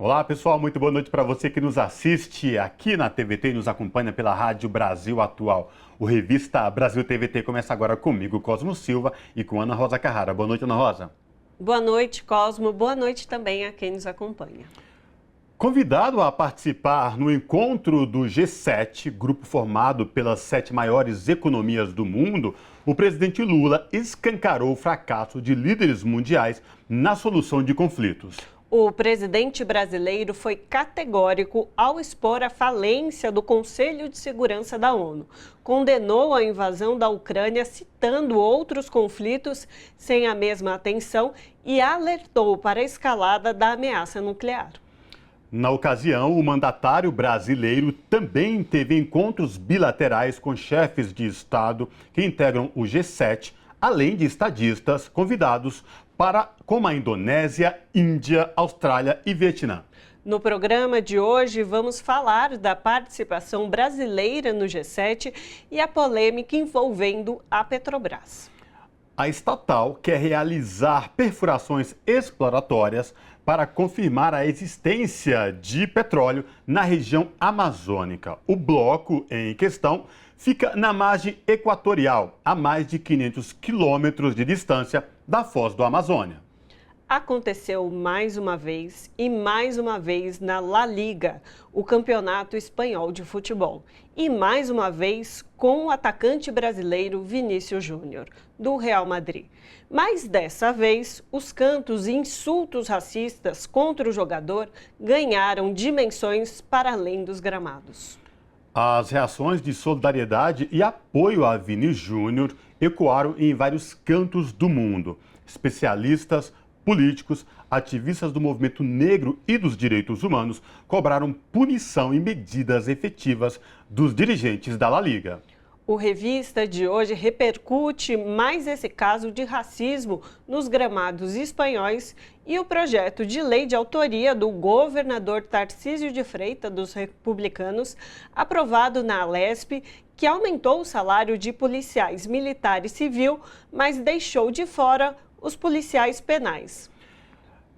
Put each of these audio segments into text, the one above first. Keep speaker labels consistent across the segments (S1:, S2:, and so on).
S1: Olá pessoal, muito boa noite para você que nos assiste aqui na TVT e nos acompanha pela Rádio Brasil Atual. O Revista Brasil TVT começa agora comigo, Cosmo Silva, e com Ana Rosa Carrara. Boa noite, Ana Rosa.
S2: Boa noite, Cosmo. Boa noite também a quem nos acompanha.
S1: Convidado a participar no encontro do G7, grupo formado pelas 7 maiores economias do mundo, o presidente Lula escancarou o fracasso de líderes mundiais na solução de conflitos.
S2: O presidente brasileiro foi categórico ao expor a falência do Conselho de Segurança da ONU. Condenou a invasão da Ucrânia, citando outros conflitos sem a mesma atenção, e alertou para a escalada da ameaça nuclear.
S1: Na ocasião, o mandatário brasileiro também teve encontros bilaterais com chefes de Estado que integram o G7, além de estadistas convidados como a Indonésia, Índia, Austrália e Vietnã.
S2: No programa de hoje, vamos falar da participação brasileira no G7 e a polêmica envolvendo a Petrobras.
S1: A estatal quer realizar perfurações exploratórias para confirmar a existência de petróleo na região amazônica. O bloco em questão fica na margem equatorial, a mais de 500 quilômetros de distância da Foz do Amazônia.
S2: Aconteceu mais uma vez na La Liga, o campeonato espanhol de futebol. E mais uma vez com o atacante brasileiro Vinícius Júnior, do Real Madrid. Mas dessa vez, os cantos e insultos racistas contra o jogador ganharam dimensões para além dos gramados.
S1: As reações de solidariedade e apoio a Vini Júnior ecoaram em vários cantos do mundo. Especialistas, políticos, ativistas do movimento negro e dos direitos humanos cobraram punição e medidas efetivas dos dirigentes da La Liga.
S2: O Revista de hoje repercute mais esse caso de racismo nos gramados espanhóis e o projeto de lei de autoria do governador Tarcísio de Freitas, dos Republicanos, aprovado na Alesp, que aumentou o salário de policiais militar e civil, mas deixou de fora os policiais penais.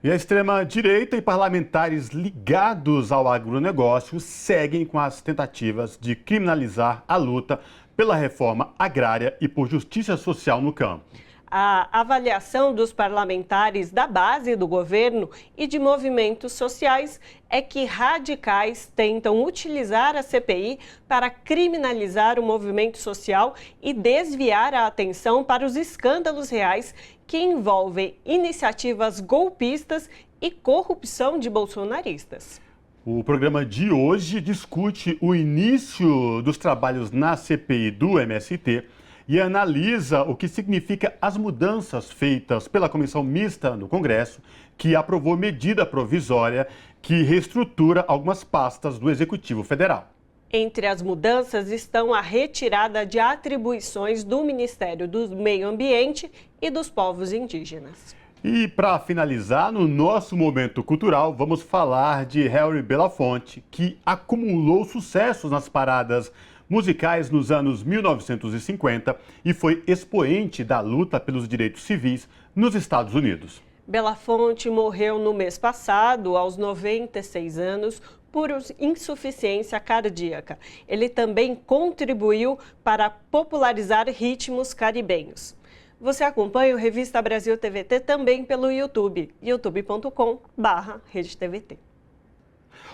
S1: E a extrema-direita e parlamentares ligados ao agronegócio seguem com as tentativas de criminalizar a luta pela reforma agrária e por justiça social no campo.
S2: A avaliação dos parlamentares da base do governo e de movimentos sociais é que radicais tentam utilizar a CPI para criminalizar o movimento social e desviar a atenção para os escândalos reais que envolvem iniciativas golpistas e corrupção de bolsonaristas.
S1: O programa de hoje discute o início dos trabalhos na CPI do MST e analisa o que significa as mudanças feitas pela Comissão Mista no Congresso, que aprovou medida provisória que reestrutura algumas pastas do Executivo Federal.
S2: Entre as mudanças estão a retirada de atribuições do Ministério do Meio Ambiente e dos Povos Indígenas.
S1: E para finalizar, no nosso momento cultural, vamos falar de Harry Belafonte, que acumulou sucessos nas paradas musicais nos anos 1950 e foi expoente da luta pelos direitos civis nos Estados Unidos.
S2: Belafonte morreu no mês passado, aos 96 anos, por insuficiência cardíaca. Ele também contribuiu para popularizar ritmos caribenhos. Você acompanha o Revista Brasil TVT também pelo YouTube, youtube.com/RedeTVT.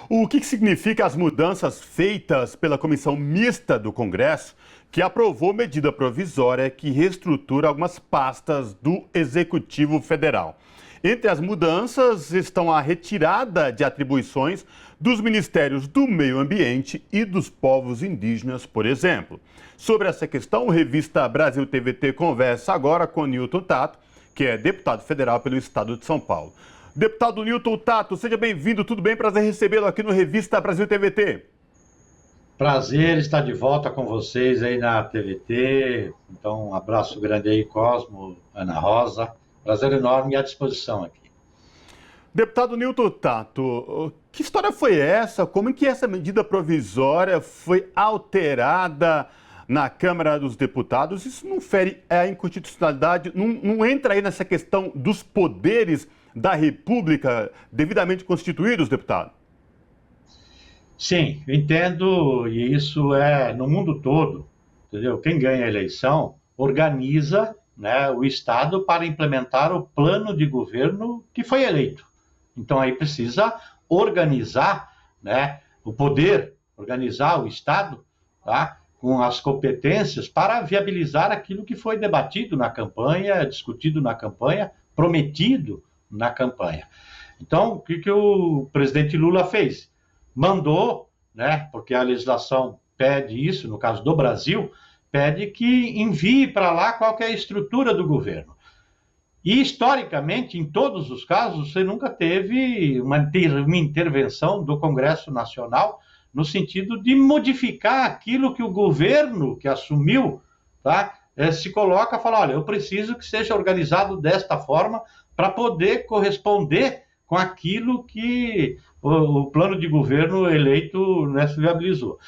S1: O que significa as mudanças feitas pela Comissão Mista do Congresso, que aprovou medida provisória que reestrutura algumas pastas do Executivo Federal? Entre as mudanças estão a retirada de atribuições dos Ministérios do Meio Ambiente e dos Povos Indígenas, por exemplo. Sobre essa questão, o Revista Brasil TVT conversa agora com Newton Tato, que é deputado federal pelo Estado de São Paulo. Deputado Newton Tato, seja bem-vindo, tudo bem? Prazer recebê-lo aqui no Revista Brasil TVT.
S3: Prazer estar de volta com vocês aí na TVT. Então, um abraço grande aí, Cosmo, Ana Rosa. Prazer enorme e à disposição aqui.
S1: Deputado Newton Tato, que história foi essa? Como é que essa medida provisória foi alterada na Câmara dos Deputados? Isso não fere a inconstitucionalidade, não entra aí nessa questão dos poderes da República devidamente constituídos, deputado?
S3: Sim, eu entendo, e isso é no mundo todo, entendeu? Quem ganha a eleição organiza, né, o Estado para implementar o plano de governo que foi eleito. Então aí precisa organizar, né, o poder, organizar o Estado, tá, com as competências para viabilizar aquilo que foi debatido na campanha, discutido na campanha, prometido na campanha. Então, o que o presidente Lula fez? Mandou, né, porque a legislação pede isso, no caso do Brasil, pede que envie para lá qual que é a estrutura do governo. E, historicamente, em todos os casos, você nunca teve uma intervenção do Congresso Nacional no sentido de modificar aquilo que o governo que assumiu, tá, se coloca e fala, olha, eu preciso que seja organizado desta forma para poder corresponder com aquilo que o plano de governo eleito, né, se viabilizou.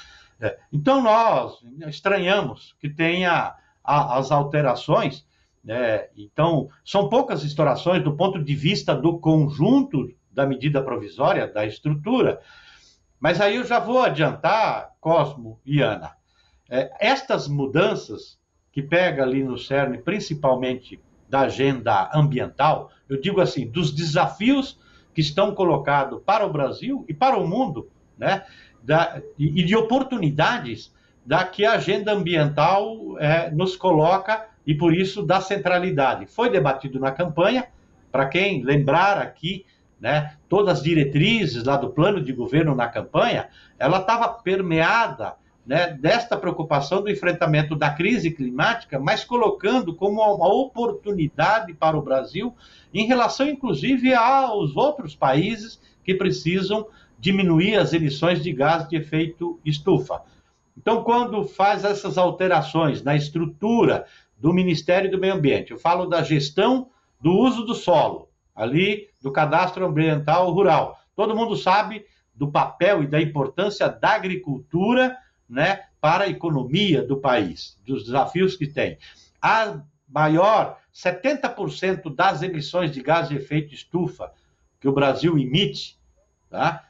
S3: Então, nós estranhamos que tenha as alterações, né? Então, são poucas instaurações do ponto de vista do conjunto da medida provisória, da estrutura, mas aí eu já vou adiantar, Cosmo e Ana, estas mudanças que pega ali no cerne, principalmente da agenda ambiental, eu digo assim, dos desafios que estão colocados para o Brasil e para o mundo, né? E de oportunidades da que a agenda ambiental nos coloca e, por isso, da centralidade. Foi debatido na campanha, para quem lembrar aqui, né, todas as diretrizes lá do plano de governo na campanha, ela estava permeada, né, desta preocupação do enfrentamento da crise climática, mas colocando como uma oportunidade para o Brasil em relação, inclusive, aos outros países que precisam diminuir as emissões de gás de efeito estufa. Então, quando faz essas alterações na estrutura do Ministério do Meio Ambiente, eu falo da gestão do uso do solo, ali do cadastro ambiental rural. Todo mundo sabe do papel e da importância da agricultura, né, para a economia do país, dos desafios que tem. A maior, 70% das emissões de gás de efeito estufa que o Brasil emite, tá,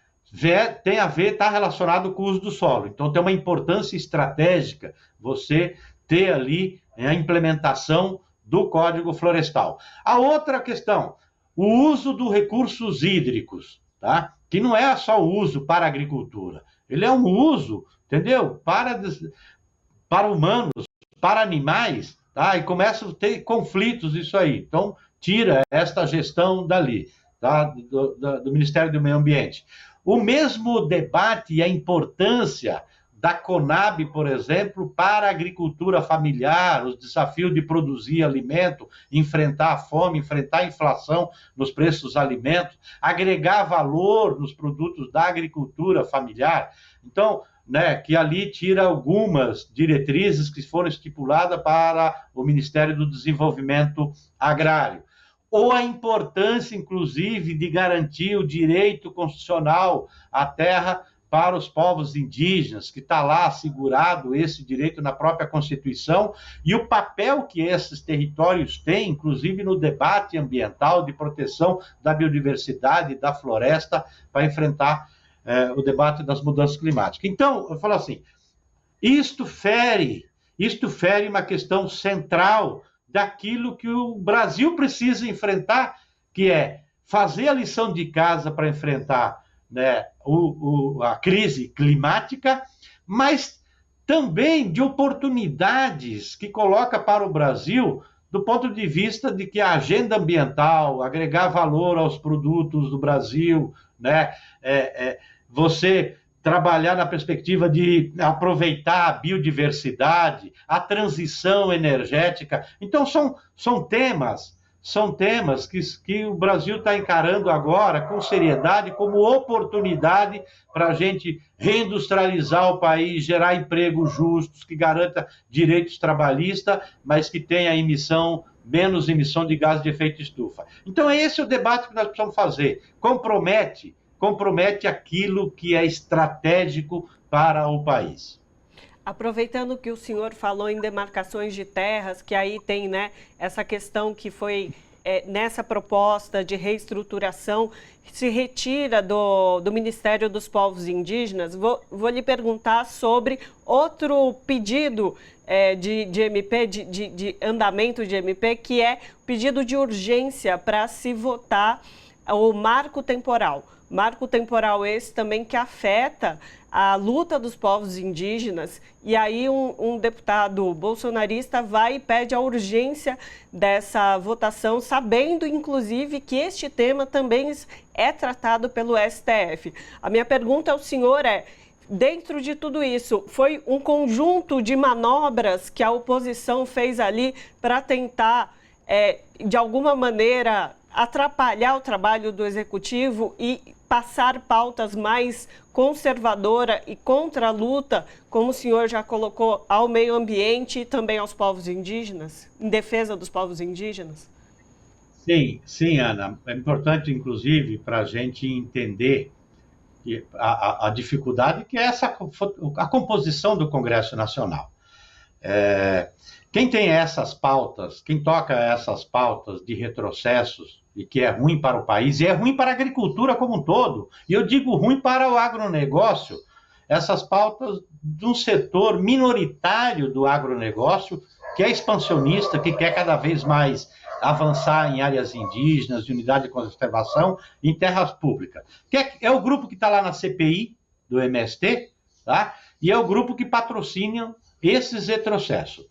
S3: tem a ver, está relacionado com o uso do solo. Então, tem uma importância estratégica você ter ali a implementação do Código Florestal. A outra questão, o uso dos recursos hídricos, tá? Que não é só o uso para a agricultura, ele é um uso, entendeu? Para humanos, para animais, tá? E começa a ter conflitos isso aí. Então, tira esta gestão dali, tá? do Ministério do Meio Ambiente. O mesmo debate e a importância da Conab, por exemplo, para a agricultura familiar, os desafios de produzir alimento, enfrentar a fome, enfrentar a inflação nos preços dos alimentos, agregar valor nos produtos da agricultura familiar. Então, né, que ali tira algumas diretrizes que foram estipuladas para o Ministério do Desenvolvimento Agrário. Ou a importância, inclusive, de garantir o direito constitucional à terra para os povos indígenas, que está lá assegurado esse direito na própria Constituição, e o papel que esses territórios têm, inclusive no debate ambiental de proteção da biodiversidade e da floresta, para enfrentar o debate das mudanças climáticas. Então, eu falo assim, isto fere uma questão central daquilo que o Brasil precisa enfrentar, que é fazer a lição de casa para enfrentar, né, a crise climática, mas também de oportunidades que coloca para o Brasil do ponto de vista de que a agenda ambiental, agregar valor aos produtos do Brasil, né, você trabalhar na perspectiva de aproveitar a biodiversidade, a transição energética. Então, são temas que o Brasil está encarando agora com seriedade, como oportunidade para a gente reindustrializar o país, gerar empregos justos, que garanta direitos trabalhistas, mas que tenha menos emissão de gás de efeito estufa. Então, esse é o debate que nós precisamos fazer. Compromete aquilo que é estratégico para o país.
S2: Aproveitando que o senhor falou em demarcações de terras, que aí tem, né, essa questão que foi nessa proposta de reestruturação, se retira do Ministério dos Povos Indígenas. Vou lhe perguntar sobre outro pedido de MP, de andamento de MP, que é o pedido de urgência para se votar o marco temporal. Marco temporal esse também que afeta a luta dos povos indígenas, e aí um deputado bolsonarista vai e pede a urgência dessa votação, sabendo inclusive que este tema também é tratado pelo STF. A minha pergunta ao senhor é: dentro de tudo isso, foi um conjunto de manobras que a oposição fez ali para tentar, de alguma maneira, atrapalhar o trabalho do Executivo e passar pautas mais conservadora e contra a luta, como o senhor já colocou, ao meio ambiente e também aos povos indígenas, em defesa dos povos indígenas?
S3: Sim, Ana. É importante, inclusive, para a gente entender a dificuldade que é a composição do Congresso Nacional. Quem tem essas pautas, quem toca essas pautas de retrocessos, e que é ruim para o país, e é ruim para a agricultura como um todo, e eu digo ruim para o agronegócio, essas pautas de um setor minoritário do agronegócio, que é expansionista, que quer cada vez mais avançar em áreas indígenas, de unidade de conservação, em terras públicas. É o grupo que está lá na CPI do MST, tá? E é o grupo que patrocina esses retrocessos.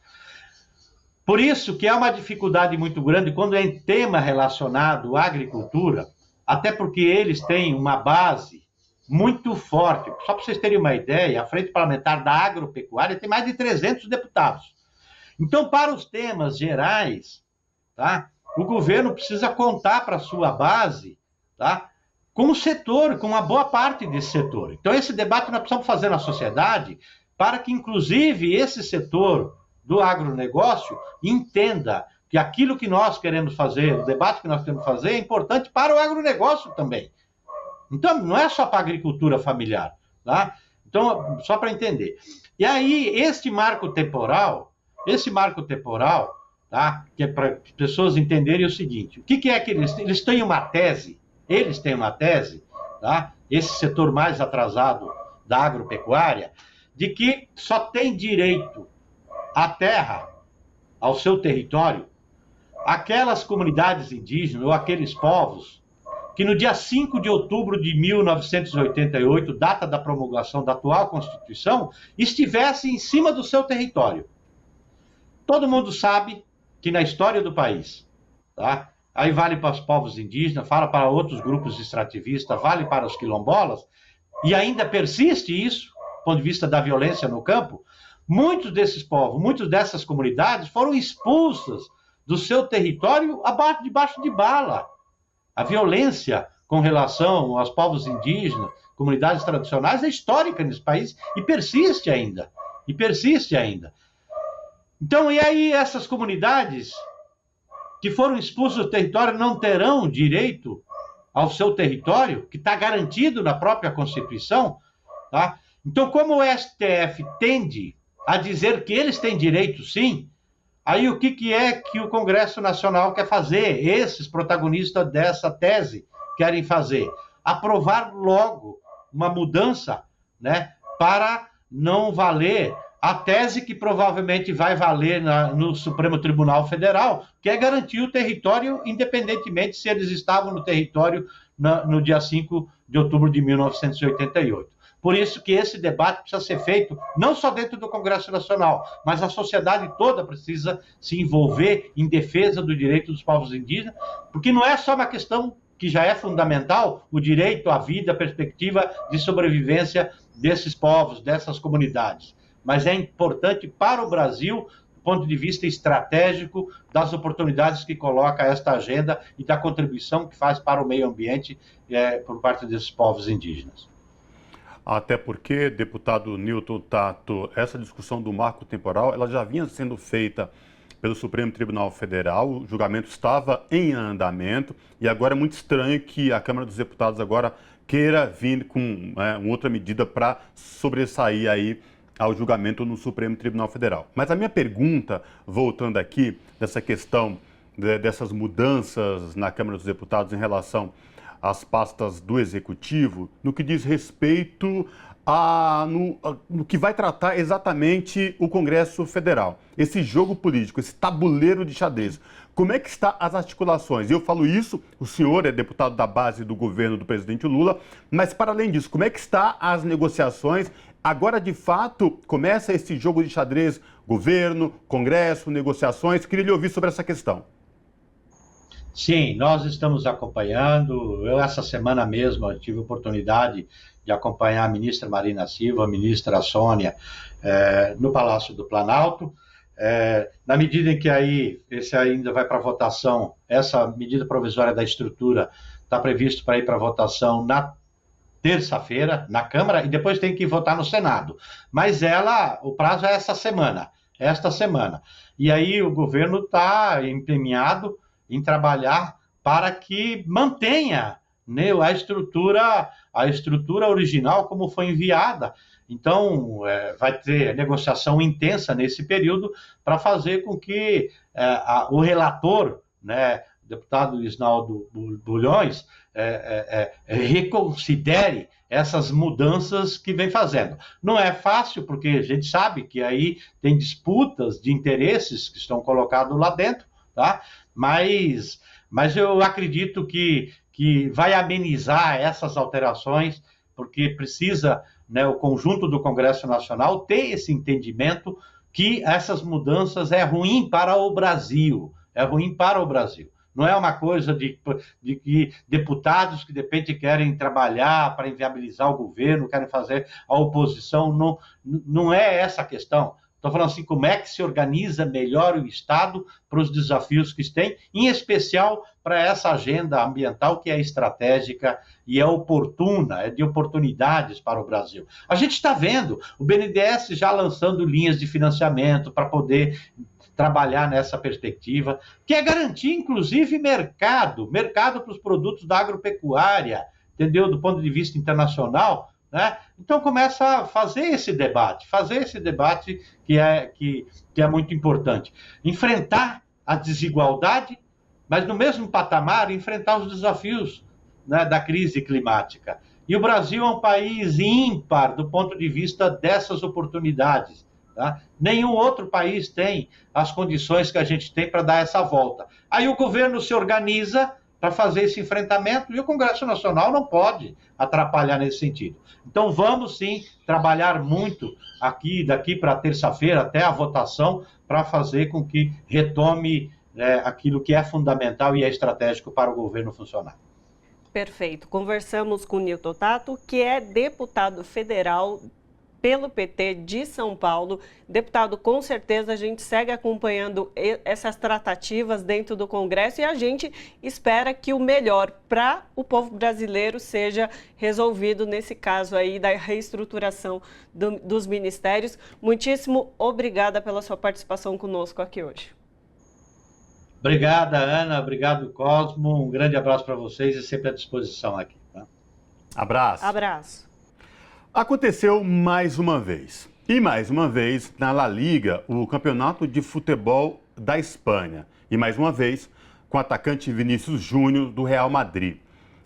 S3: Por isso que é uma dificuldade muito grande quando é em tema relacionado à agricultura, até porque eles têm uma base muito forte. Só para vocês terem uma ideia, a Frente Parlamentar da Agropecuária tem mais de 300 deputados. Então, para os temas gerais, tá, o governo precisa contar para a sua base, tá, com o setor, com uma boa parte desse setor. Então, esse debate nós precisamos fazer na sociedade para que, inclusive, esse setor do agronegócio entenda que aquilo que nós queremos fazer, o debate que nós queremos fazer, é importante para o agronegócio também. Então, não é só para a agricultura familiar, tá? Então, só para entender. E aí, este marco temporal, tá? Que é para as pessoas entenderem o seguinte: o que é que eles têm uma tese, tá? Esse setor mais atrasado da agropecuária, de que só tem direito à terra, ao seu território, aquelas comunidades indígenas ou aqueles povos que no dia 5 de outubro de 1988, data da promulgação da atual Constituição, estivessem em cima do seu território. Todo mundo sabe que na história do país, tá? Aí vale para os povos indígenas, fala para outros grupos extrativistas, vale para os quilombolas, e ainda persiste isso, do ponto de vista da violência no campo. Muitos desses povos, muitas dessas comunidades foram expulsas do seu território debaixo de bala. A violência com relação aos povos indígenas, comunidades tradicionais, é histórica nesse país e persiste ainda. Então, e aí essas comunidades que foram expulsas do território não terão direito ao seu território, que está garantido na própria Constituição, tá? Então, como o STF tende a dizer que eles têm direito, sim, aí o que é que o Congresso Nacional quer fazer? Esses protagonistas dessa tese querem fazer? Aprovar logo uma mudança, né, para não valer a tese que provavelmente vai valer no Supremo Tribunal Federal, que é garantir o território independentemente se eles estavam no território no dia 5 de outubro de 1988. Por isso que esse debate precisa ser feito não só dentro do Congresso Nacional, mas a sociedade toda precisa se envolver em defesa do direito dos povos indígenas, porque não é só uma questão que já é fundamental, o direito à vida, a perspectiva de sobrevivência desses povos, dessas comunidades, mas é importante para o Brasil, do ponto de vista estratégico, das oportunidades que coloca esta agenda e da contribuição que faz para o meio ambiente por parte desses povos indígenas.
S1: Até porque, deputado Newton Tato, essa discussão do marco temporal, ela já vinha sendo feita pelo Supremo Tribunal Federal, o julgamento estava em andamento e agora é muito estranho que a Câmara dos Deputados agora queira vir com uma outra medida para sobressair aí ao julgamento no Supremo Tribunal Federal. Mas a minha pergunta, voltando aqui, dessa questão dessas mudanças na Câmara dos Deputados em relação às pastas do Executivo, no que diz respeito no que vai tratar exatamente o Congresso Federal. Esse jogo político, esse tabuleiro de xadrez. Como é que estão as articulações? Eu falo isso, o senhor é deputado da base do governo do presidente Lula, mas para além disso, como é que estão as negociações? Agora, de fato, começa esse jogo de xadrez, governo, Congresso, negociações. Queria lhe ouvir sobre essa questão.
S3: Sim, nós estamos acompanhando. Eu, essa semana mesmo, tive a oportunidade de acompanhar a ministra Marina Silva, a ministra Sônia, no Palácio do Planalto. Na medida em que esse ainda vai para votação, essa medida provisória da estrutura está previsto para ir para votação na terça-feira, na Câmara, e depois tem que votar no Senado. Mas o prazo é esta semana. E aí o governo está empenhado em trabalhar para que mantenha, né, a estrutura original como foi enviada. Então, vai ter negociação intensa nesse período para fazer com que o relator, né, o deputado Isnaldo Bulhões, reconsidere essas mudanças que vem fazendo. Não é fácil, porque a gente sabe que aí tem disputas de interesses que estão colocados lá dentro, tá? Mas eu acredito que vai amenizar essas alterações, porque precisa, né, o conjunto do Congresso Nacional ter esse entendimento que essas mudanças é ruim para o Brasil. Não é uma coisa de que deputados que de repente querem trabalhar para inviabilizar o governo, querem fazer a oposição. Não é essa a questão. Estou falando assim, como é que se organiza melhor o Estado para os desafios que tem, em especial para essa agenda ambiental que é estratégica e é oportuna, é de oportunidades para o Brasil. A gente está vendo o BNDES já lançando linhas de financiamento para poder trabalhar nessa perspectiva, que é garantir, inclusive, mercado para os produtos da agropecuária, entendeu? Do ponto de vista internacional, né? Então começa a fazer esse debate que é muito importante. Enfrentar a desigualdade, mas no mesmo patamar enfrentar os desafios, né, da crise climática. E o Brasil é um país ímpar do ponto de vista dessas oportunidades. Tá? Nenhum outro país tem as condições que a gente tem para dar essa volta. Aí o governo se organiza para fazer esse enfrentamento e o Congresso Nacional não pode atrapalhar nesse sentido. Então vamos sim trabalhar muito daqui para terça-feira até a votação para fazer com que retome aquilo que é fundamental e é estratégico para o governo funcionar.
S2: Perfeito. Conversamos com o Nilton Tato, que é deputado federal pelo PT de São Paulo. Deputado, com certeza a gente segue acompanhando essas tratativas dentro do Congresso e a gente espera que o melhor para o povo brasileiro seja resolvido nesse caso aí da reestruturação dos ministérios. Muitíssimo obrigada pela sua participação conosco aqui hoje.
S3: Obrigada, Ana. Obrigado, Cosmo. Um grande abraço para vocês e sempre à disposição aqui. Tá?
S1: Abraço.
S2: Abraço.
S1: Aconteceu mais uma vez. E mais uma vez, na La Liga, o campeonato de futebol da Espanha. E mais uma vez, com o atacante Vinícius Júnior, do Real Madrid.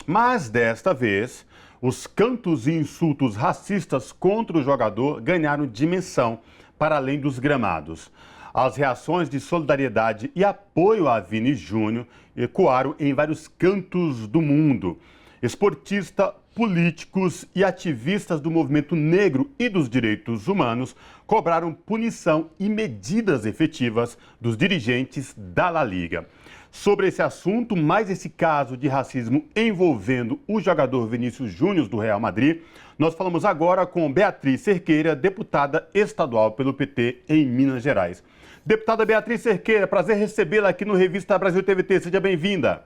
S1: Mas desta vez, os cantos e insultos racistas contra o jogador ganharam dimensão para além dos gramados. As reações de solidariedade e apoio a Vini Júnior ecoaram em vários cantos do mundo. Esportistas, políticos e ativistas do movimento negro e dos direitos humanos cobraram punição e medidas efetivas dos dirigentes da La Liga. Sobre esse assunto, mais esse caso de racismo envolvendo o jogador Vinícius Júnior do Real Madrid, nós falamos agora com Beatriz Cerqueira, deputada estadual pelo PT em Minas Gerais. Deputada Beatriz Cerqueira, prazer recebê-la aqui no Revista Brasil TVT. Seja bem-vinda.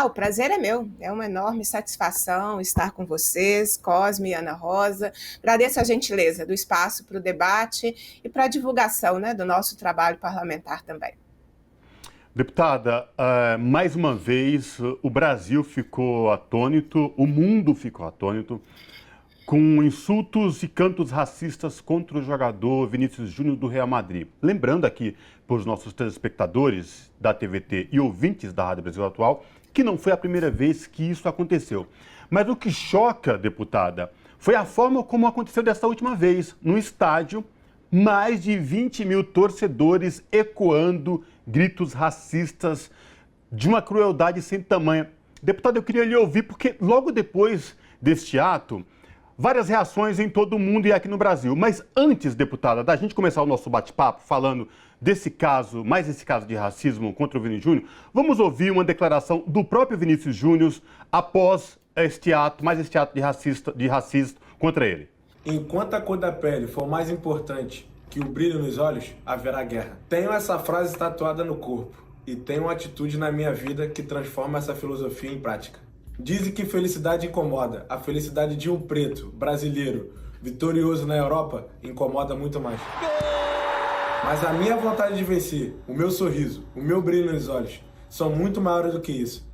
S4: O prazer é meu. É uma enorme satisfação estar com vocês, Cosme e Ana Rosa. Agradeço a gentileza do espaço para o debate e para a divulgação, né, do nosso trabalho parlamentar também.
S1: Deputada, mais uma vez o Brasil ficou atônito, o mundo ficou atônito com insultos e cantos racistas contra o jogador Vinícius Júnior do Real Madrid. Lembrando aqui para os nossos telespectadores da TVT e ouvintes da Rádio Brasil Atual que não foi a primeira vez que isso aconteceu. Mas o que choca, deputada, foi a forma como aconteceu dessa última vez. No estádio, mais de 20 mil torcedores ecoando gritos racistas de uma crueldade sem tamanho. Deputada, eu queria lhe ouvir, porque logo depois deste ato, várias reações em todo o mundo e aqui no Brasil. Mas antes, deputada, da gente começar o nosso bate-papo falando desse caso, mais esse caso de racismo contra o Vini Júnior, vamos ouvir uma declaração do próprio Vinícius Júnior após este ato, mais este ato de racismo contra ele.
S5: Enquanto a cor da pele for mais importante que o brilho nos olhos, haverá guerra. Tenho essa frase tatuada no corpo e tenho uma atitude na minha vida que transforma essa filosofia em prática. Dizem que felicidade incomoda. A felicidade de um preto, brasileiro, vitorioso na Europa, incomoda muito mais. Mas a minha vontade de vencer, o meu sorriso, o meu brilho nos olhos, são muito maiores do que isso.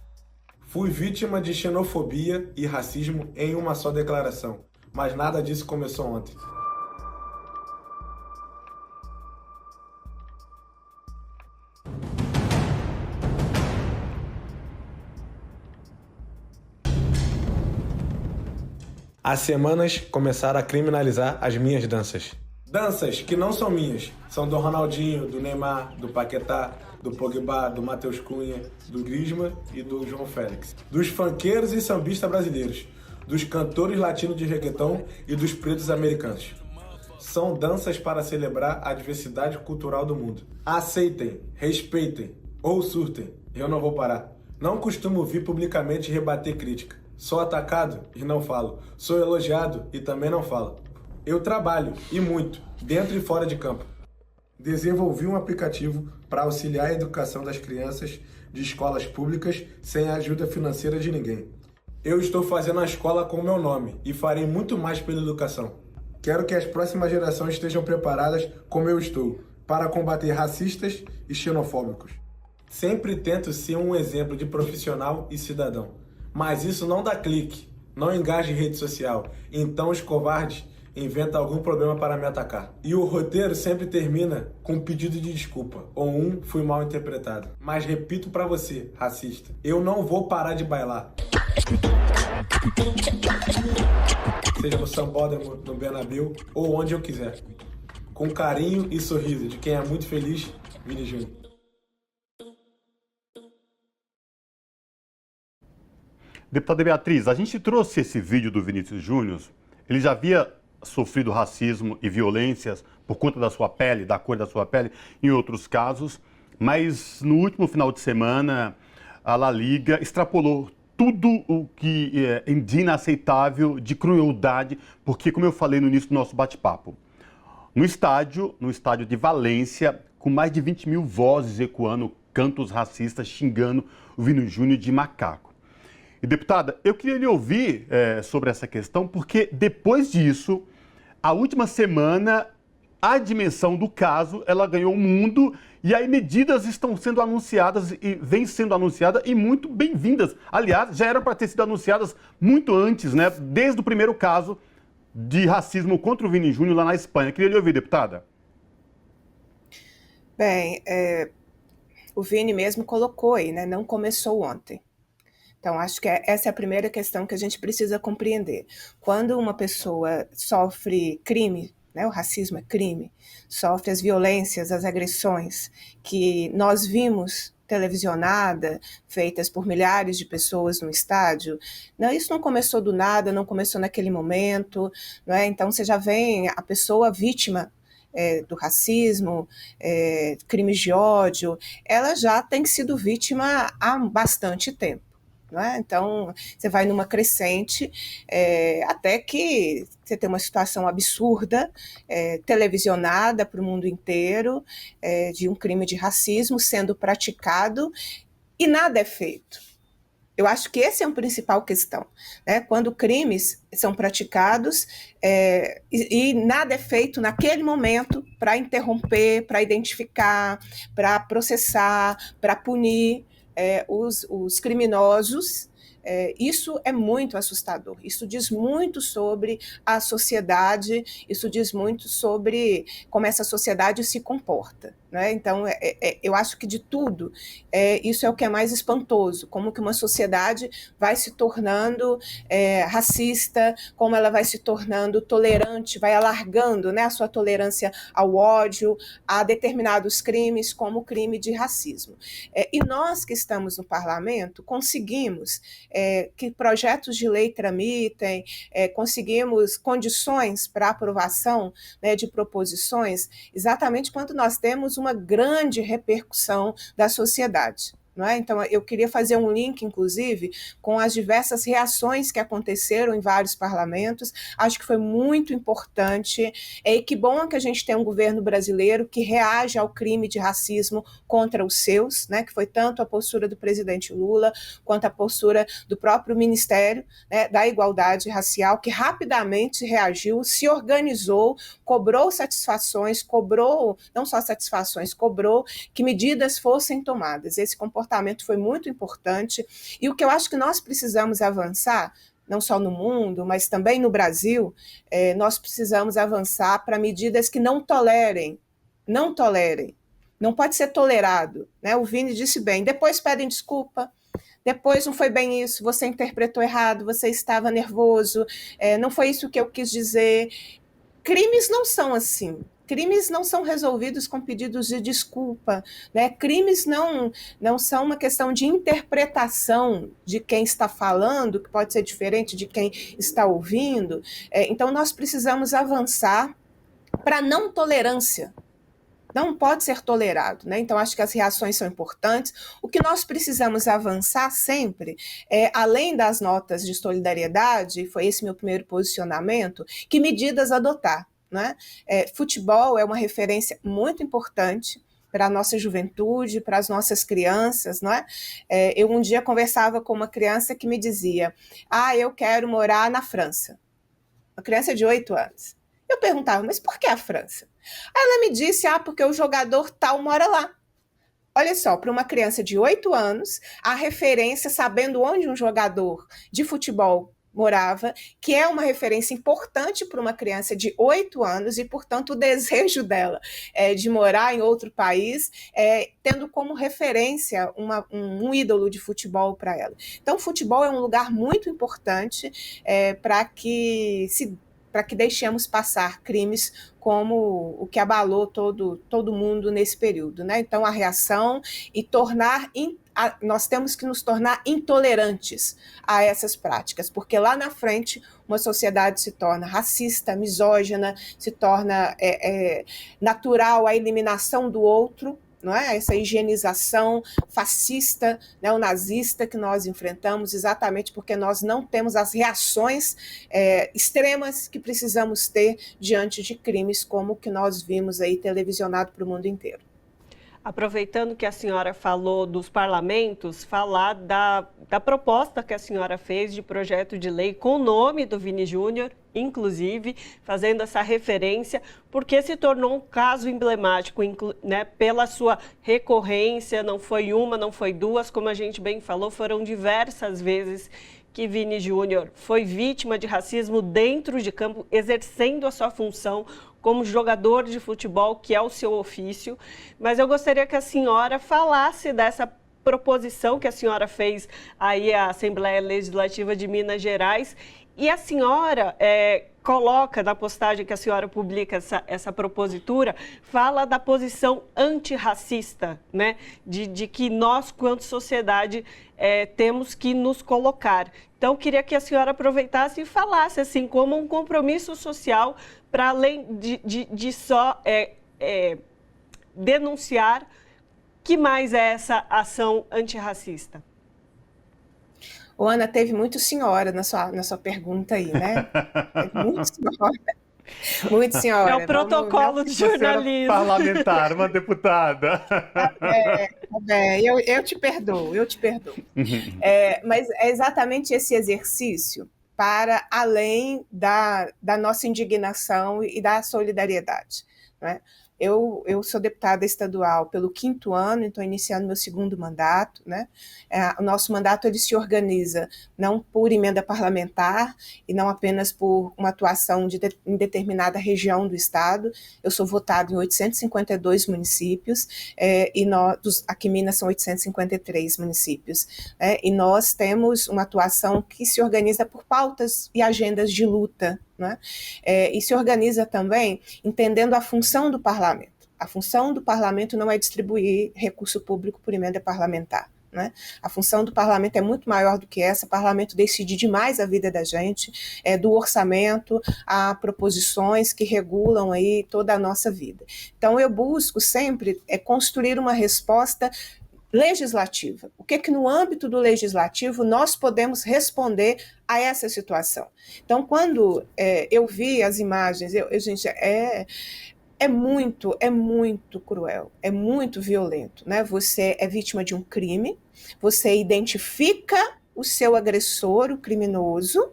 S5: Fui vítima de xenofobia e racismo em uma só declaração, mas nada disso começou ontem. Há semanas começaram a criminalizar as minhas danças. Danças que não são minhas, são do Ronaldinho, do Neymar, do Paquetá, do Pogba, do Matheus Cunha, do Griezmann e do João Félix. Dos funkeiros e sambistas brasileiros, dos cantores latinos de reggaeton e dos pretos americanos. São danças para celebrar a diversidade cultural do mundo. Aceitem, respeitem ou surtem, eu não vou parar. Não costumo vir publicamente rebater crítica. Sou atacado e não falo. Sou elogiado e também não falo. Eu trabalho, e muito, dentro e fora de campo. Desenvolvi um aplicativo para auxiliar a educação das crianças de escolas públicas sem a ajuda financeira de ninguém. Eu estou fazendo a escola com o meu nome e farei muito mais pela educação. Quero que as próximas gerações estejam preparadas como eu estou, para combater racistas e xenofóbicos. Sempre tento ser um exemplo de profissional e cidadão. Mas isso não dá clique, não engaja em rede social. Então os covardes inventam algum problema para me atacar. E o roteiro sempre termina com um pedido de desculpa, ou fui mal interpretado. Mas repito para você, racista, eu não vou parar de bailar. Seja no Sambódromo, no Bernabéu, ou onde eu quiser. Com carinho e sorriso de quem é muito feliz, Vini Júnior.
S1: Deputada Beatriz, a gente trouxe esse vídeo do Vinícius Júnior. Ele já havia sofrido racismo e violências por conta da sua pele, da cor da sua pele, em outros casos, mas no último final de semana a La Liga extrapolou tudo o que é de inaceitável, de crueldade, porque, como eu falei no início do nosso bate-papo, no estádio de Valência, com mais de 20 mil vozes ecoando cantos racistas, xingando o Vini Júnior de macaco. E, deputada, eu queria lhe ouvir sobre essa questão, porque depois disso, a última semana, a dimensão do caso, ela ganhou o mundo e aí medidas estão sendo anunciadas e vêm sendo anunciadas e muito bem-vindas. Aliás, já eram para ter sido anunciadas muito antes, né? Desde o primeiro caso de racismo contra o Vini Júnior lá na Espanha. Queria lhe ouvir, deputada.
S4: Bem, o Vini mesmo colocou aí, né? Não começou ontem. Então, acho que essa é a primeira questão que a gente precisa compreender. Quando uma pessoa sofre crime, né, o racismo é crime, sofre as violências, as agressões que nós vimos televisionada, feitas por milhares de pessoas no estádio, não, isso não começou do nada, não começou naquele momento, não é? Então você já vem a pessoa vítima do racismo, crimes de ódio, ela já tem sido vítima há bastante tempo. É? Então, você vai numa crescente, até que você tem uma situação absurda, televisionada para o mundo inteiro, de um crime de racismo sendo praticado e nada é feito. Eu acho que essa é a principal questão, né? Quando crimes são praticados e nada é feito naquele momento para interromper, para identificar, para processar, para punir os criminosos, Isso é muito assustador, isso diz muito sobre a sociedade, isso diz muito sobre como essa sociedade se comporta. Né? Então, eu acho que de tudo, isso é o que é mais espantoso, como que uma sociedade vai se tornando racista, como ela vai se tornando tolerante, vai alargando, né, a sua tolerância ao ódio, a determinados crimes, como o crime de racismo. E nós que estamos no parlamento conseguimos que projetos de lei tramitem, conseguimos condições para aprovação, né, de proposições, exatamente quando nós temos uma grande repercussão da sociedade. Não é? Então, eu queria fazer um link, inclusive, com as diversas reações que aconteceram em vários parlamentos. Acho que foi muito importante. E que bom que a gente tem um governo brasileiro que reage ao crime de racismo contra os seus, né? Que foi tanto a postura do presidente Lula quanto a postura do próprio Ministério, né, da Igualdade Racial, que rapidamente reagiu, se organizou, cobrou satisfações, não só satisfações, cobrou que medidas fossem tomadas. Esse comportamento foi muito importante, e o que eu acho que nós precisamos avançar, não só no mundo, mas também no Brasil, nós precisamos avançar para medidas que não tolerem, não pode ser tolerado, né? O Vini disse bem, depois pedem desculpa, depois não foi bem isso, você interpretou errado, você estava nervoso, não foi isso que eu quis dizer. Crimes não são assim. Crimes não são resolvidos com pedidos de desculpa, né? Crimes não são uma questão de interpretação de quem está falando, que pode ser diferente de quem está ouvindo. Então, nós precisamos avançar para a não tolerância. Não pode ser tolerado, né? Então, acho que as reações são importantes. O que nós precisamos avançar sempre, além das notas de solidariedade, foi esse meu primeiro posicionamento, que medidas adotar. Né? Futebol é uma referência muito importante para a nossa juventude, para as nossas crianças. Não é? Eu um dia conversava com uma criança que me dizia, eu quero morar na França. Uma criança de 8 anos. Eu perguntava, mas por que a França? Aí ela me disse, porque o jogador tal mora lá. Olha só, para uma criança de 8 anos, a referência, sabendo onde um jogador de futebol morava, que é uma referência importante para uma criança de 8 anos e, portanto, o desejo dela de morar em outro país, tendo como referência um ídolo de futebol para ela. Então, o futebol é um lugar muito importante para que deixemos passar crimes como o que abalou todo mundo nesse período. Né? Então, a reação e nós temos que nos tornar intolerantes a essas práticas, porque lá na frente uma sociedade se torna racista, misógina, se torna natural a eliminação do outro, não é? Essa higienização fascista, neonazista que nós enfrentamos, exatamente porque nós não temos as reações extremas que precisamos ter diante de crimes como o que nós vimos aí televisionado para o mundo inteiro.
S2: Aproveitando que a senhora falou dos parlamentos, falar da proposta que a senhora fez de projeto de lei com o nome do Vini Júnior, inclusive, fazendo essa referência, porque se tornou um caso emblemático, né, pela sua recorrência, não foi uma, não foi duas, como a gente bem falou, foram diversas vezes que Vini Júnior foi vítima de racismo dentro de campo, exercendo a sua função como jogador de futebol, que é o seu ofício. Mas eu gostaria que a senhora falasse dessa proposição que a senhora fez aí à Assembleia Legislativa de Minas Gerais. E a senhora coloca na postagem que a senhora publica essa propositura, fala da posição antirracista, né? De que nós, quanto sociedade, temos que nos colocar. Então, queria que a senhora aproveitasse e falasse, assim, como um compromisso social, para além de só denunciar, que mais é essa ação antirracista?
S4: Ana, teve muito senhora na sua pergunta aí, né? Muito senhora. Muito senhora.
S2: É o protocolo de jornalismo.
S1: Parlamentar, uma deputada.
S4: Eu te perdoo. Mas é exatamente esse exercício para além da nossa indignação e da solidariedade. Né? Eu sou deputada estadual pelo 5º ano, estou iniciando meu 2º mandato, né? O nosso mandato ele se organiza não por emenda parlamentar e não apenas por uma atuação em determinada região do estado. Eu sou votada em 852 municípios e aqui em Minas são 853 municípios, né? E nós temos uma atuação que se organiza por pautas e agendas de luta, né? E se organiza também entendendo a função do parlamento. A função do parlamento não é distribuir recurso público por emenda parlamentar, né? A função do parlamento é muito maior do que essa. O parlamento decide demais a vida da gente, do orçamento a proposições que regulam aí toda a nossa vida. Então eu busco sempre construir uma resposta legislativa. O que no âmbito do legislativo nós podemos responder a essa situação? Então, quando eu vi as imagens, gente, é muito cruel, é muito violento, né? Você é vítima de um crime, você identifica o seu agressor, o criminoso,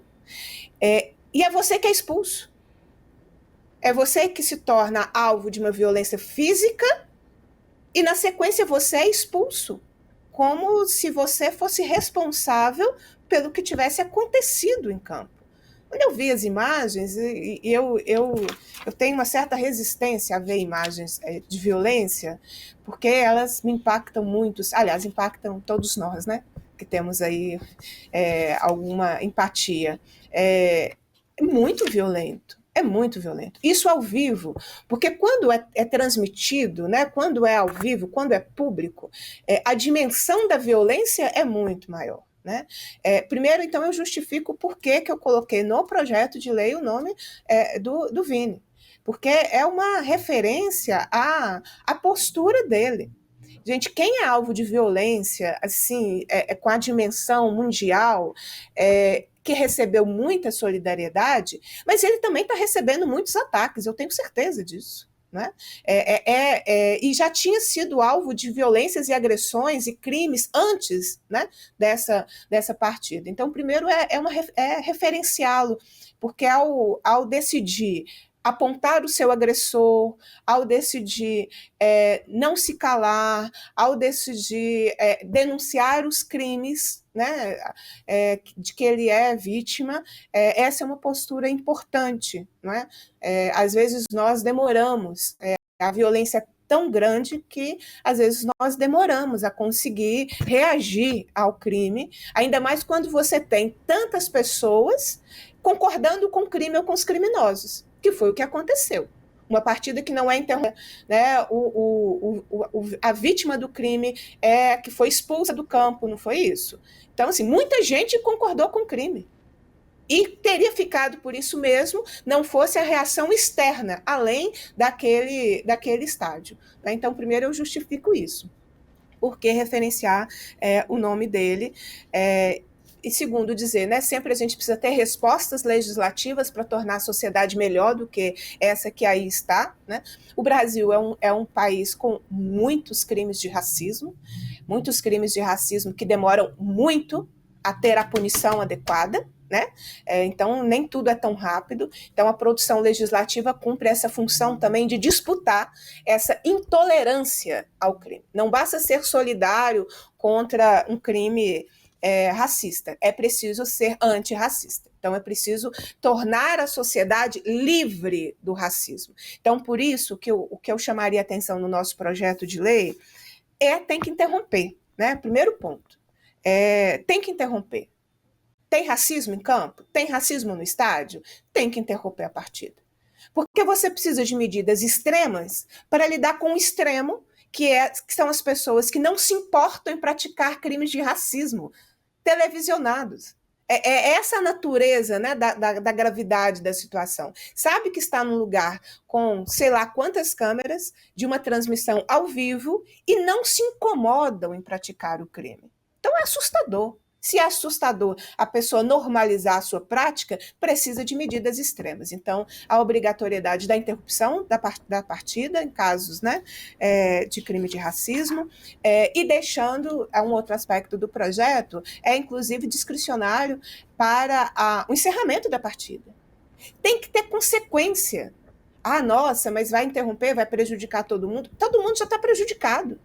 S4: e é você que é expulso. É você que se torna alvo de uma violência física e, na sequência, você é expulso, como se você fosse responsável pelo que tivesse acontecido em campo. Quando eu vi as imagens, eu tenho uma certa resistência a ver imagens de violência, porque elas me impactam muito, aliás, impactam todos nós, né? Que temos aí alguma empatia. É muito violento. É muito violento. Isso ao vivo, porque quando é transmitido, né, quando é ao vivo, quando é público, a dimensão da violência é muito maior. Né? Primeiro, então, eu justifico por que eu coloquei no projeto de lei o nome do Vini, porque é uma referência à postura dele. Gente, quem é alvo de violência, assim, com a dimensão mundial, que recebeu muita solidariedade, mas ele também está recebendo muitos ataques, eu tenho certeza disso. Né? E já tinha sido alvo de violências e agressões e crimes antes, né, dessa partida. Então, primeiro é referenciá-lo, porque ao decidir apontar o seu agressor, ao decidir não se calar, ao decidir denunciar os crimes, né, de que ele é vítima, essa é uma postura importante. Não é? Às vezes nós demoramos, a violência é tão grande que às vezes nós demoramos a conseguir reagir ao crime, ainda mais quando você tem tantas pessoas concordando com o crime ou com os criminosos, que foi o que aconteceu. Uma partida que não é interrompida, né? A vítima do crime que foi expulsa do campo, não foi isso? Então, assim, muita gente concordou com o crime. E teria ficado por isso mesmo, não fosse a reação externa, além daquele estádio. Né? Então, primeiro eu justifico isso. Por que referenciar o nome dele? E segundo, dizer, né, sempre a gente precisa ter respostas legislativas para tornar a sociedade melhor do que essa que aí está. Né? O Brasil é um país com muitos crimes de racismo que demoram muito a ter a punição adequada. Né? Então, nem tudo é tão rápido. Então, a produção legislativa cumpre essa função também de disputar essa intolerância ao crime. Não basta ser solidário contra um crime racista, é preciso ser antirracista. Então, é preciso tornar a sociedade livre do racismo. Então, por isso, o que eu chamaria atenção no nosso projeto de lei tem que interromper. Né? Primeiro ponto, tem que interromper. Tem racismo em campo? Tem racismo no estádio? Tem que interromper a partida. Porque você precisa de medidas extremas para lidar com o extremo, que são as pessoas que não se importam em praticar crimes de racismo televisionados. É essa a natureza, né, da gravidade da situação. Sabe que está num lugar com sei lá quantas câmeras, de uma transmissão ao vivo, e não se incomodam em praticar o crime. Então é assustador. Se é assustador a pessoa normalizar a sua prática, precisa de medidas extremas. Então, a obrigatoriedade da interrupção da partida, em casos, né, de crime de racismo, e deixando um outro aspecto do projeto, inclusive discricionário para o encerramento da partida. Tem que ter consequência. Ah, nossa, mas vai interromper, vai prejudicar todo mundo? Todo mundo já está prejudicado.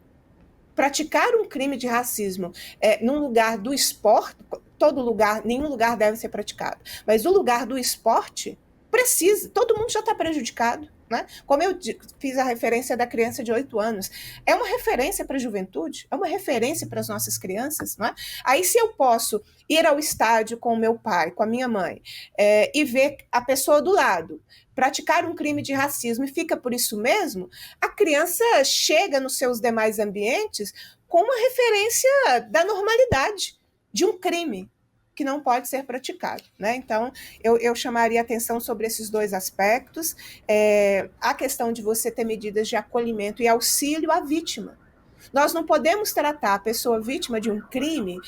S4: Praticar um crime de racismo num lugar do esporte, todo lugar, nenhum lugar deve ser praticado, mas o lugar do esporte precisa, todo mundo já está prejudicado. Né? Como eu fiz a referência da criança de 8 anos, é uma referência para a juventude, é uma referência para as nossas crianças. Não é? Aí, se eu posso ir ao estádio com o meu pai, com a minha mãe, e ver a pessoa do lado praticar um crime de racismo e fica por isso mesmo, a criança chega nos seus demais ambientes com uma referência da normalidade de um crime que não pode ser praticado. Né? Então, eu chamaria atenção sobre esses dois aspectos. A questão de você ter medidas de acolhimento e auxílio à vítima. Nós não podemos tratar a pessoa vítima de um crime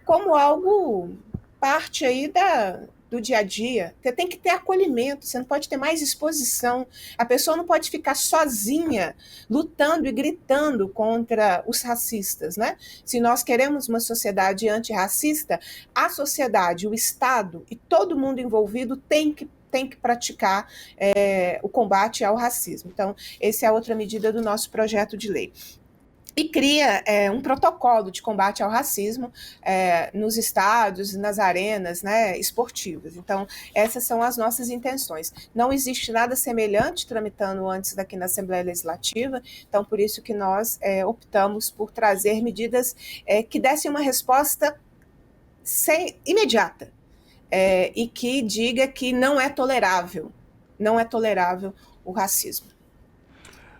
S4: como algo parte aí do dia a dia. Você tem que ter acolhimento, você não pode ter mais exposição. A pessoa não pode ficar sozinha lutando e gritando contra os racistas. Né? Se nós queremos uma sociedade antirracista, a sociedade, o Estado e todo mundo envolvido tem que praticar o combate ao racismo. Então, essa é outra medida do nosso projeto de lei. E cria um protocolo de combate ao racismo nos estádios e nas arenas, né, esportivas. Então, essas são as nossas intenções. Não existe nada semelhante tramitando antes daqui na Assembleia Legislativa, então por isso que nós optamos por trazer medidas que dessem uma resposta imediata e que diga que não é tolerável o racismo.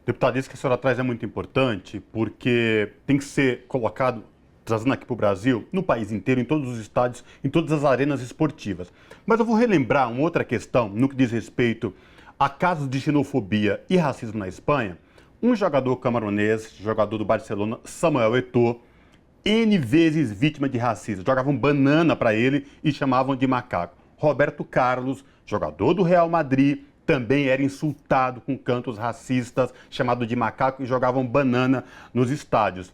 S1: Deputado, isso que a senhora traz é muito importante, porque tem que ser colocado, trazendo aqui para o Brasil, no país inteiro, em todos os estádios, em todas as arenas esportivas. Mas eu vou relembrar uma outra questão, no que diz respeito a casos de xenofobia e racismo na Espanha. Um jogador camaronês, jogador do Barcelona, Samuel Eto'o, N vezes vítima de racismo. Jogavam banana para ele e chamavam de macaco. Roberto Carlos, jogador do Real Madrid, também era insultado com cantos racistas, chamado de macaco, e jogavam banana nos estádios.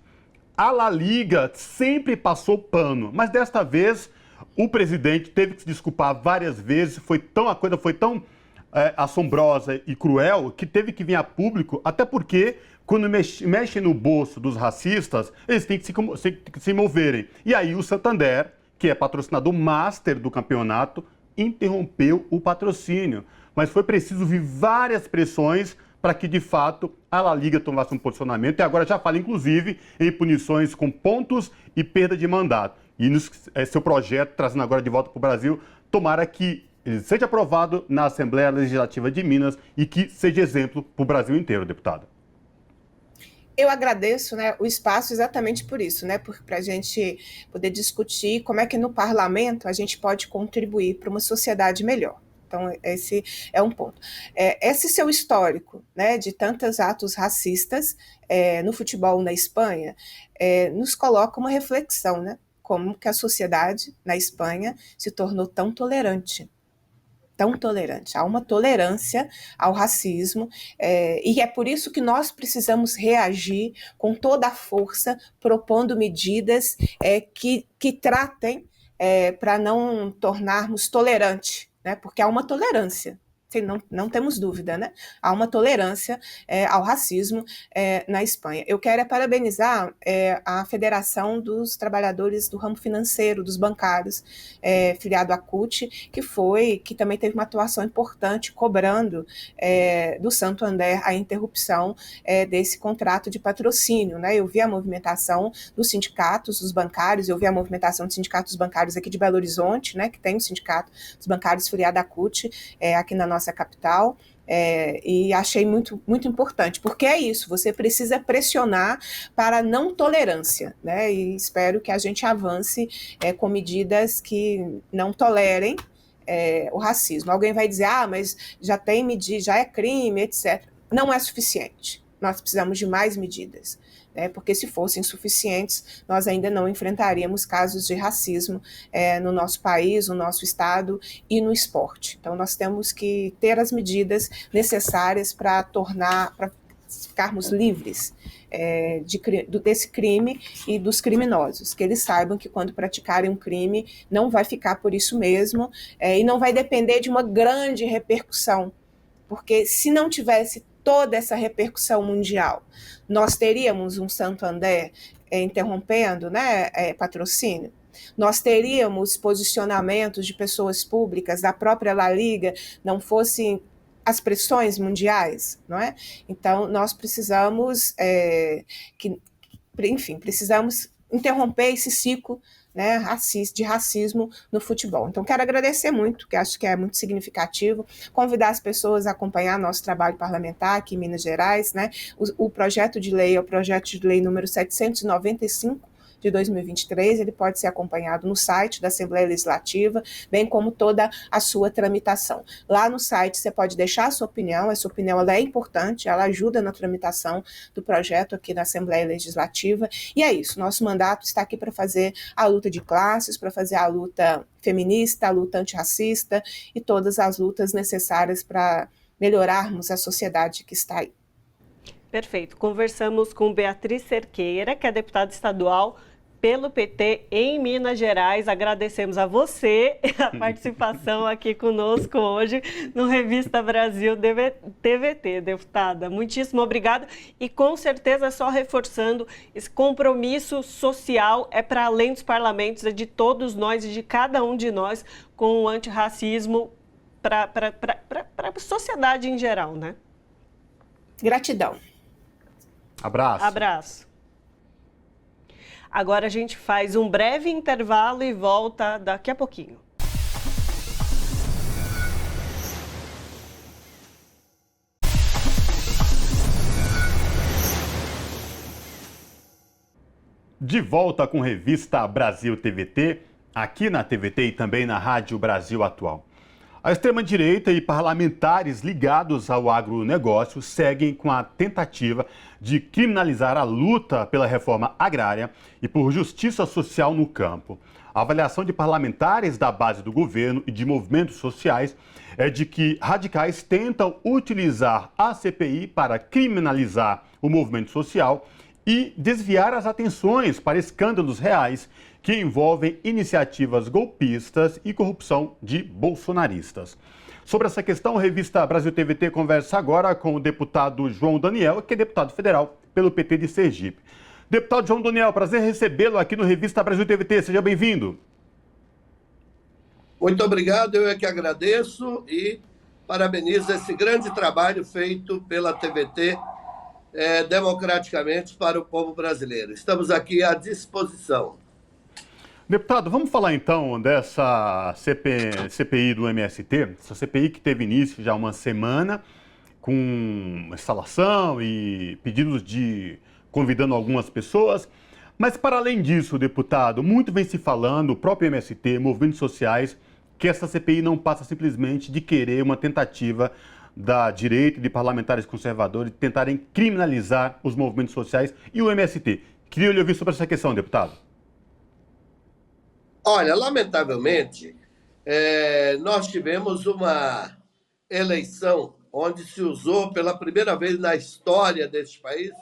S1: A La Liga sempre passou pano, mas desta vez o presidente teve que se desculpar várias vezes, a coisa foi tão assombrosa e cruel que teve que vir a público, até porque quando mexe no bolso dos racistas, eles têm que se moverem. E aí o Santander, que é patrocinador master do campeonato, interrompeu o patrocínio. Mas foi preciso vir várias pressões para que, de fato, a La Liga tomasse um posicionamento. E agora já fala, inclusive, em punições com pontos e perda de mandato. E seu projeto, trazendo agora de volta para o Brasil, tomara que ele seja aprovado na Assembleia Legislativa de Minas e que seja exemplo para o Brasil inteiro, deputado.
S4: Eu agradeço, né, o espaço exatamente por isso, né, para a gente poder discutir como é que no parlamento a gente pode contribuir para uma sociedade melhor. Então, esse é um ponto. Esse seu histórico, né, de tantos atos racistas no futebol na Espanha nos coloca uma reflexão, né, como que a sociedade na Espanha se tornou tão tolerante. Há uma tolerância ao racismo, e é por isso que nós precisamos reagir com toda a força, propondo medidas que tratem para não tornarmos tolerante, né? Porque há uma tolerância. Não temos dúvida, né? Há uma tolerância ao racismo na Espanha. Eu quero parabenizar a Federação dos Trabalhadores do Ramo Financeiro, dos bancários, filiado à CUT, que também teve uma atuação importante cobrando do Santander a interrupção desse contrato de patrocínio. Né? Eu vi a movimentação dos sindicatos, dos bancários, eu vi a movimentação dos sindicatos bancários aqui de Belo Horizonte, né, que tem o sindicato dos bancários filiado à CUT aqui na nossa capital, e achei muito, muito importante, porque é isso, você precisa pressionar para a não tolerância, né, e espero que a gente avance com medidas que não tolerem o racismo. Alguém vai dizer, mas já tem medida, já é crime, etc. Não é suficiente, nós precisamos de mais medidas. Porque se fossem suficientes, nós ainda não enfrentaríamos casos de racismo no nosso país, no nosso estado e no esporte. Então, nós temos que ter as medidas necessárias para ficarmos livres desse crime e dos criminosos, que eles saibam que quando praticarem um crime não vai ficar por isso mesmo e não vai depender de uma grande repercussão porque se não tivesse toda essa repercussão mundial, nós teríamos um Santander interrompendo, né, patrocínio? Nós teríamos posicionamentos de pessoas públicas da própria La Liga, não fossem as pressões mundiais, não é? Então, nós precisamos, precisamos interromper esse ciclo, né, de racismo no futebol. Então, quero agradecer muito, que acho que é muito significativo, convidar as pessoas a acompanhar nosso trabalho parlamentar aqui em Minas Gerais, né? O projeto de lei é o projeto de lei número 795, de 2023, ele pode ser acompanhado no site da Assembleia Legislativa, bem como toda a sua tramitação. Lá no site você pode deixar a sua opinião, essa opinião ela é importante, ela ajuda na tramitação do projeto aqui na Assembleia Legislativa, e é isso, nosso mandato está aqui para fazer a luta de classes, para fazer a luta feminista, a luta antirracista e todas as lutas necessárias para melhorarmos a sociedade que está aí.
S2: Perfeito. Conversamos com Beatriz Cerqueira, que é deputada estadual pelo PT em Minas Gerais. Agradecemos a você a participação aqui conosco hoje no Revista Brasil TVT, deputada. Muitíssimo obrigada e com certeza só reforçando, esse compromisso social é para além dos parlamentos, é de todos nós e de cada um de nós com o antirracismo para a sociedade em geral, né?
S4: Gratidão.
S1: Abraço.
S2: Abraço. Agora a gente faz um breve intervalo e volta daqui a pouquinho.
S1: De volta com Revista Brasil TVT, aqui na TVT e também na Rádio Brasil Atual. A extrema-direita e parlamentares ligados ao agronegócio seguem com a tentativa de criminalizar a luta pela reforma agrária e por justiça social no campo. A avaliação de parlamentares da base do governo e de movimentos sociais é de que radicais tentam utilizar a CPI para criminalizar o movimento social e desviar as atenções para escândalos reais que envolvem iniciativas golpistas e corrupção de bolsonaristas. Sobre essa questão, a Revista Brasil TVT conversa agora com o deputado João Daniel, que é deputado federal pelo PT de Sergipe. Deputado João Daniel, prazer recebê-lo aqui no Revista Brasil TVT. Seja bem-vindo.
S6: Muito obrigado, eu é que agradeço e parabenizo esse grande trabalho feito pela TVT democraticamente para o povo brasileiro. Estamos aqui à disposição.
S1: Deputado, vamos falar então dessa CPI do MST, essa CPI que teve início já há uma semana, com instalação e pedidos de convidando algumas pessoas. Mas para além disso, deputado, muito vem se falando, o próprio MST, movimentos sociais, que essa CPI não passa simplesmente de querer uma tentativa da direita e de parlamentares conservadores de tentarem criminalizar os movimentos sociais e o MST. Queria lhe ouvir sobre essa questão, deputado.
S6: Olha, lamentavelmente, nós tivemos uma eleição onde se usou pela primeira vez na história deste país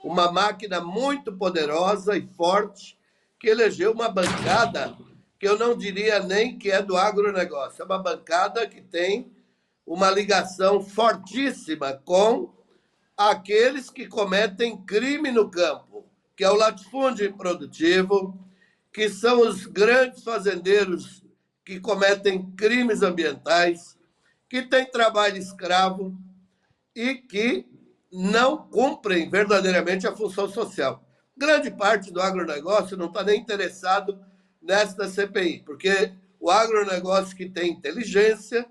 S6: uma máquina muito poderosa e forte que elegeu uma bancada que eu não diria nem que é do agronegócio, é uma bancada que tem uma ligação fortíssima com aqueles que cometem crime no campo, que é o latifúndio improdutivo, que são os grandes fazendeiros que cometem crimes ambientais, que têm trabalho escravo e que não cumprem verdadeiramente a função social. Grande parte do agronegócio não está nem interessado nesta CPI, porque o agronegócio que tem inteligência,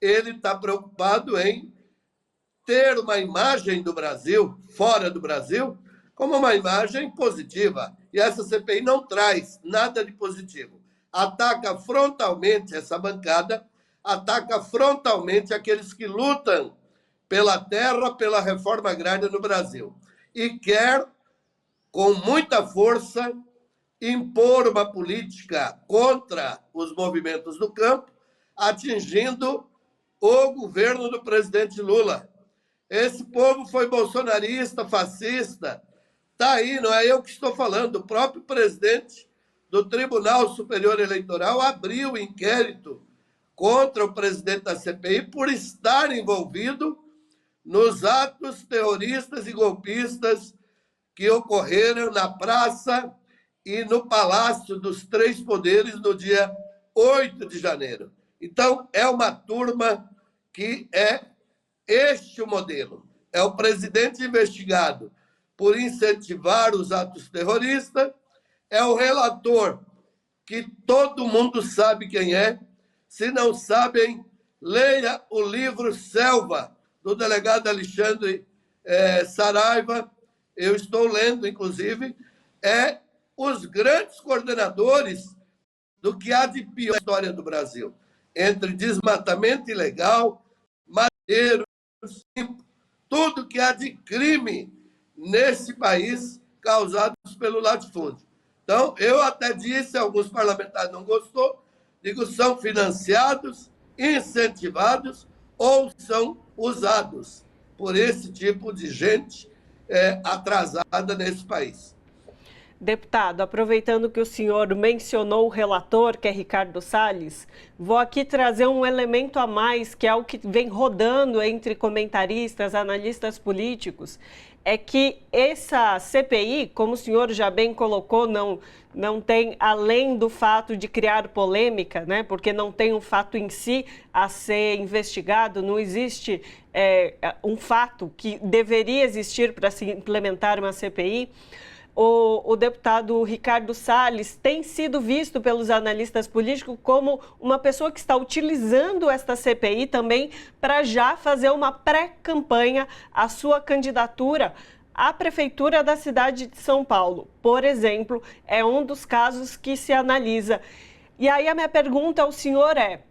S6: ele está preocupado em ter uma imagem do Brasil, fora do Brasil, como uma imagem positiva. E essa CPI não traz nada de positivo. Ataca frontalmente essa bancada, ataca frontalmente aqueles que lutam pela terra, pela reforma agrária no Brasil. E quer, com muita força, impor uma política contra os movimentos do campo, atingindo o governo do presidente Lula. Esse povo foi bolsonarista, fascista. Está aí, não é eu que estou falando. O próprio presidente do Tribunal Superior Eleitoral abriu inquérito contra o presidente da CPI por estar envolvido nos atos terroristas e golpistas que ocorreram na praça e no Palácio dos Três Poderes no dia 8 de janeiro. Então, é uma turma que é este o modelo. É o presidente investigado por incentivar os atos terroristas, é o relator, que todo mundo sabe quem é. Se não sabem, leia o livro Selva, do delegado Alexandre Saraiva. Eu estou lendo, inclusive, os grandes coordenadores do que há de pior na história do Brasil, entre desmatamento ilegal, madeiros, tudo que há de crime nesse país causados pelo latifúndio. Então, eu até disse, alguns parlamentares não gostou, digo, são financiados, incentivados ou são usados por esse tipo de gente atrasada nesse país.
S2: Deputado, aproveitando que o senhor mencionou o relator, que é Ricardo Salles, vou aqui trazer um elemento a mais, que é o que vem rodando entre comentaristas, analistas políticos, é que essa CPI, como o senhor já bem colocou, não tem, além do fato de criar polêmica, né, porque não tem um fato em si a ser investigado, não existe um fato que deveria existir para se implementar uma CPI. O deputado Ricardo Salles tem sido visto pelos analistas políticos como uma pessoa que está utilizando esta CPI também para já fazer uma pré-campanha à sua candidatura à prefeitura da cidade de São Paulo. Por exemplo, é um dos casos que se analisa. E aí a minha pergunta ao senhor é: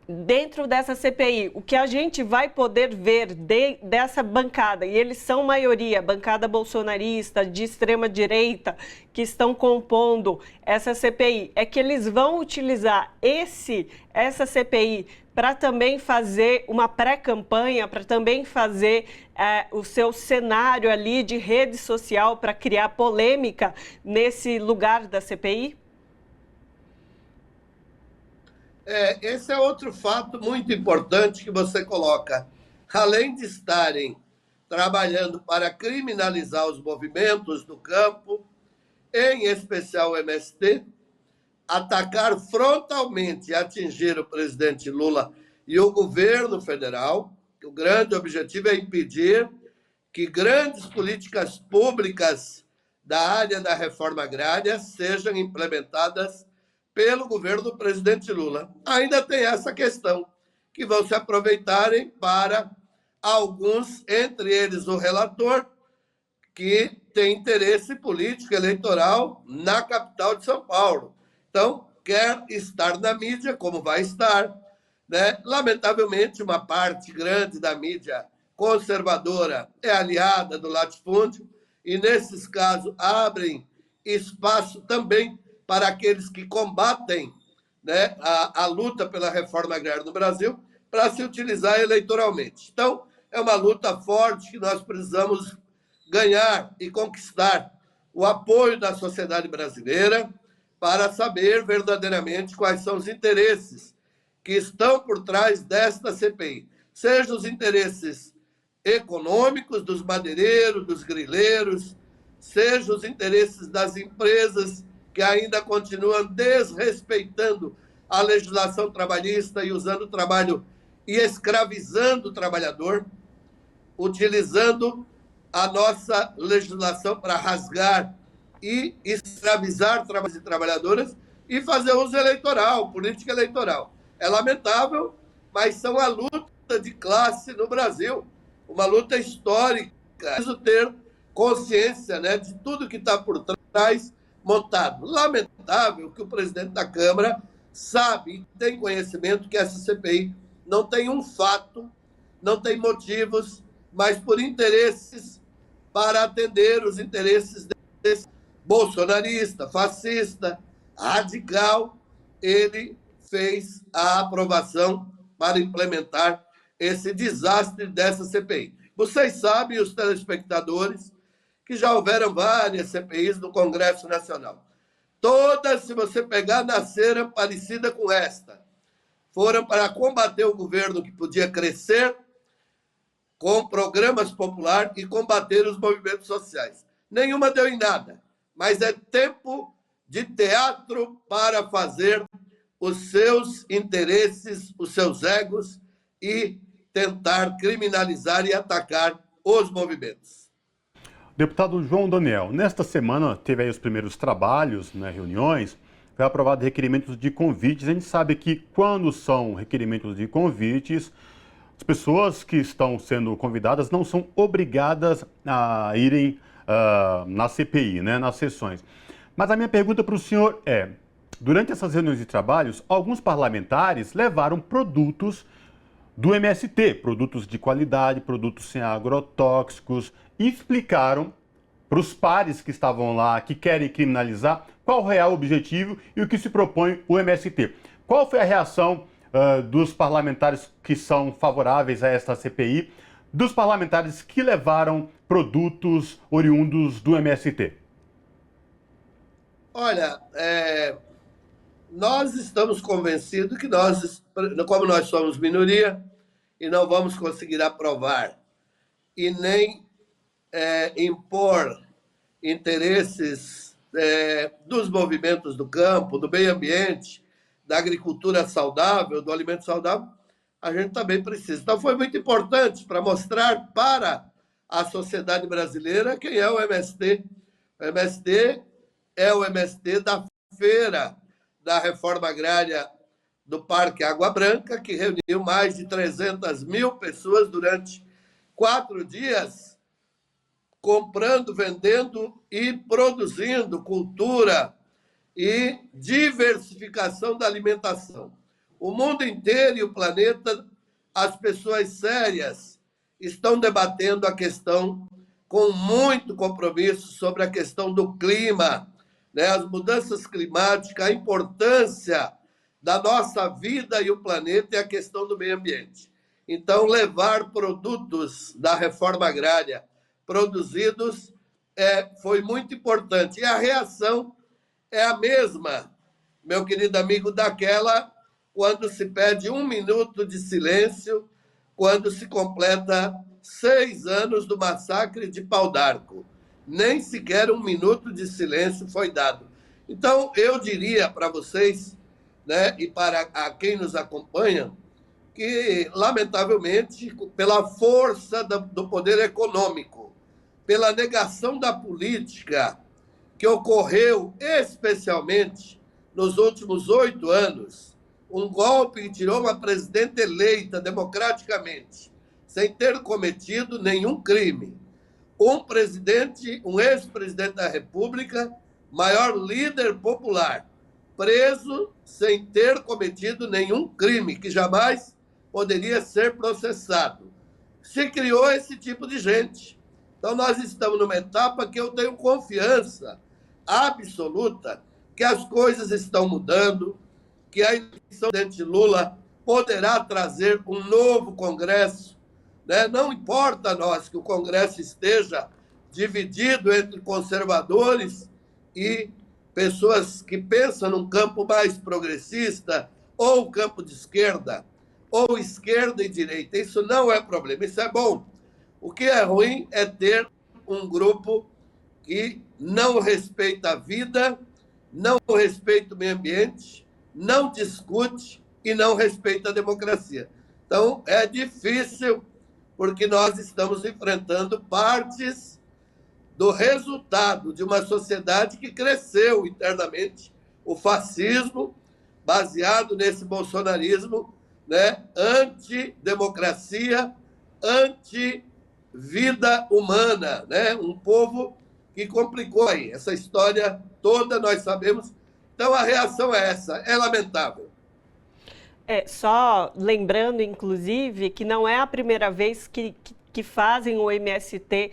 S2: dentro dessa CPI, o que a gente vai poder ver dessa bancada, e eles são maioria, bancada bolsonarista, de extrema-direita, que estão compondo essa CPI, é que eles vão utilizar essa CPI para também fazer uma pré-campanha, para também fazer o seu cenário ali de rede social para criar polêmica nesse lugar da CPI?
S6: Esse é outro fato muito importante que você coloca. Além de estarem trabalhando para criminalizar os movimentos do campo, em especial o MST, atacar frontalmente e atingir o presidente Lula e o governo federal, o grande objetivo é impedir que grandes políticas públicas da área da reforma agrária sejam implementadas pelo governo do presidente Lula. Ainda tem essa questão, que vão se aproveitarem para alguns, entre eles o relator, que tem interesse político eleitoral na capital de São Paulo. Então, quer estar na mídia, como vai estar, né? Lamentavelmente, uma parte grande da mídia conservadora é aliada do latifúndio e, nesses casos, abrem espaço também para aqueles que combatem, né, a luta pela reforma agrária no Brasil, para se utilizar eleitoralmente. Então, é uma luta forte que nós precisamos ganhar e conquistar o apoio da sociedade brasileira para saber verdadeiramente quais são os interesses que estão por trás desta CPI. Sejam os interesses econômicos dos madeireiros, dos grileiros, sejam os interesses das empresas que ainda continuam desrespeitando a legislação trabalhista e usando o trabalho e escravizando o trabalhador, utilizando a nossa legislação para rasgar e escravizar trabalhadores e trabalhadoras e fazer uso eleitoral, política eleitoral. É lamentável, mas são a luta de classe no Brasil, uma luta histórica. Preciso ter consciência, né, de tudo que está por trás montado. Lamentável que o presidente da Câmara sabe e tem conhecimento que essa CPI não tem um fato, não tem motivos, mas por interesses, para atender os interesses desse bolsonarista, fascista, radical, ele fez a aprovação para implementar esse desastre dessa CPI. Vocês sabem, os telespectadores, que já houveram várias CPIs no Congresso Nacional. Todas, se você pegar, nasceram parecida com esta. foram para combater o governo que podia crescer com programas populares e combater os movimentos sociais. Nenhuma deu em nada, mas é tempo de teatro para fazer os seus interesses, os seus egos e tentar criminalizar e atacar os movimentos.
S1: Deputado João Daniel, nesta semana teve aí os primeiros trabalhos, né, reuniões, foi aprovado requerimentos de convites. A gente sabe que quando são requerimentos de convites, as pessoas que estão sendo convidadas não são obrigadas a irem na CPI, né, nas sessões. Mas a minha pergunta para o senhor é, durante essas reuniões de trabalhos, alguns parlamentares levaram produtos do MST, produtos de qualidade, produtos sem agrotóxicos, e explicaram para os pares que estavam lá, que querem criminalizar, qual o real objetivo e o que se propõe o MST. Qual foi a reação dos parlamentares que são favoráveis a esta CPI, dos parlamentares que levaram produtos oriundos do MST?
S6: Olha, nós estamos convencidos que como nós somos minoria e não vamos conseguir aprovar e nem impor interesses dos movimentos do campo, do meio ambiente, da agricultura saudável, do alimento saudável, a gente também precisa. Então, foi muito importante para mostrar para a sociedade brasileira quem é o MST. O MST é o MST da Feira da Reforma Agrária do Parque Água Branca, que reuniu mais de 300 mil pessoas durante 4 dias, comprando, vendendo e produzindo cultura e diversificação da alimentação. O mundo inteiro e o planeta, as pessoas sérias estão debatendo a questão com muito compromisso sobre a questão do clima, né, as mudanças climáticas, a importância da nossa vida e o planeta e a questão do meio ambiente. Então, levar produtos da reforma agrária produzidos foi muito importante. E a reação é a mesma, meu querido amigo, daquela quando se pede 1 minuto de silêncio, quando se completa 6 anos do massacre de Pau d'Arco. Nem sequer 1 minuto de silêncio foi dado. Então, eu diria para vocês, né, e para quem nos acompanha, que, lamentavelmente, pela força do poder econômico, pela negação da política que ocorreu especialmente nos últimos 8 anos, um golpe que tirou uma presidenta eleita democraticamente, sem ter cometido nenhum crime. Um ex-presidente da República, maior líder popular, preso sem ter cometido nenhum crime, que jamais poderia ser processado. Se criou esse tipo de gente. Então, nós estamos numa etapa que eu tenho confiança absoluta que as coisas estão mudando, que a eleição do presidente Lula poderá trazer um novo Congresso, né? Não importa a nós que o Congresso esteja dividido entre conservadores e pessoas que pensam num campo mais progressista, ou campo de esquerda, ou esquerda e direita. Isso não é problema, isso é bom. O que é ruim é ter um grupo que não respeita a vida, não respeita o meio ambiente, não discute e não respeita a democracia. Então, é difícil, porque nós estamos enfrentando partes do resultado de uma sociedade que cresceu internamente, o fascismo, baseado nesse bolsonarismo, né, anti-democracia, anti-vida humana, né, um povo que complicou aí. Essa história toda nós sabemos. Então, a reação é essa, é lamentável.
S2: Só lembrando, inclusive, que não é a primeira vez que fazem o MST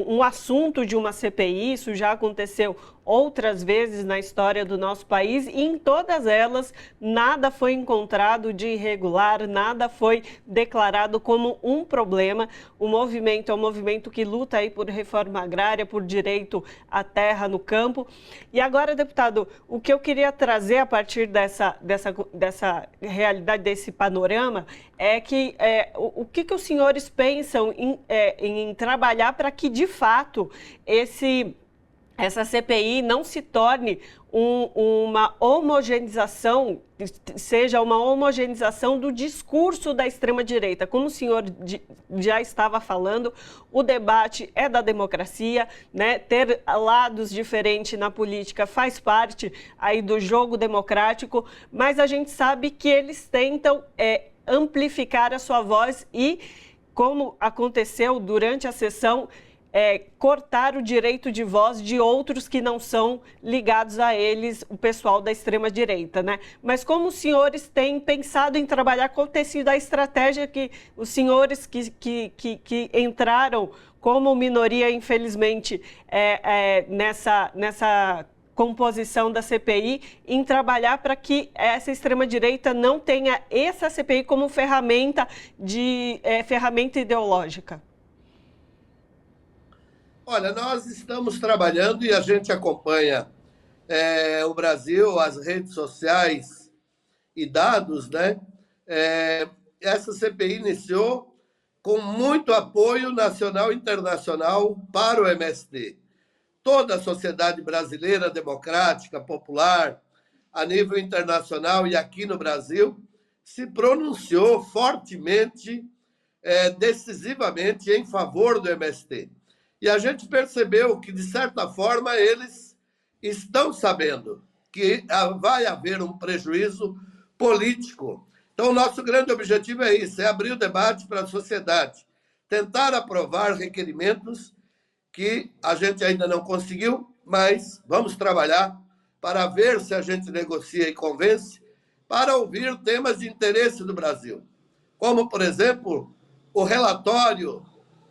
S2: um assunto de uma CPI, isso já aconteceu outras vezes na história do nosso país, e em todas elas nada foi encontrado de irregular, nada foi declarado como um problema. O movimento é um movimento que luta aí por reforma agrária, por direito à terra no campo. E agora, deputado, o que eu queria trazer a partir dessa realidade, desse panorama, é que o que os senhores pensam em trabalhar para que, de fato, essa CPI não se torne uma homogeneização, seja uma homogeneização do discurso da extrema-direita. Como o senhor já estava falando, o debate é da democracia, né? Ter lados diferentes na política faz parte aí do jogo democrático, mas a gente sabe que eles tentam amplificar a sua voz e, como aconteceu durante a sessão, cortar o direito de voz de outros que não são ligados a eles, o pessoal da extrema-direita, né? Mas como os senhores têm pensado em trabalhar, qual tem sido a estratégia que os senhores que entraram como minoria, infelizmente, nessa composição da CPI, em trabalhar para que essa extrema-direita não tenha essa CPI como ferramenta ideológica?
S6: Olha, nós estamos trabalhando e a gente acompanha o Brasil, as redes sociais e dados, né? Essa CPI iniciou com muito apoio nacional e internacional para o MST. Toda a sociedade brasileira, democrática, popular, a nível internacional e aqui no Brasil, se pronunciou fortemente, decisivamente em favor do MST. E a gente percebeu que, de certa forma, eles estão sabendo que vai haver um prejuízo político. Então, o nosso grande objetivo é isso, é abrir o debate para a sociedade, tentar aprovar requerimentos que a gente ainda não conseguiu, mas vamos trabalhar para ver se a gente negocia e convence para ouvir temas de interesse do Brasil, como, por exemplo, o relatório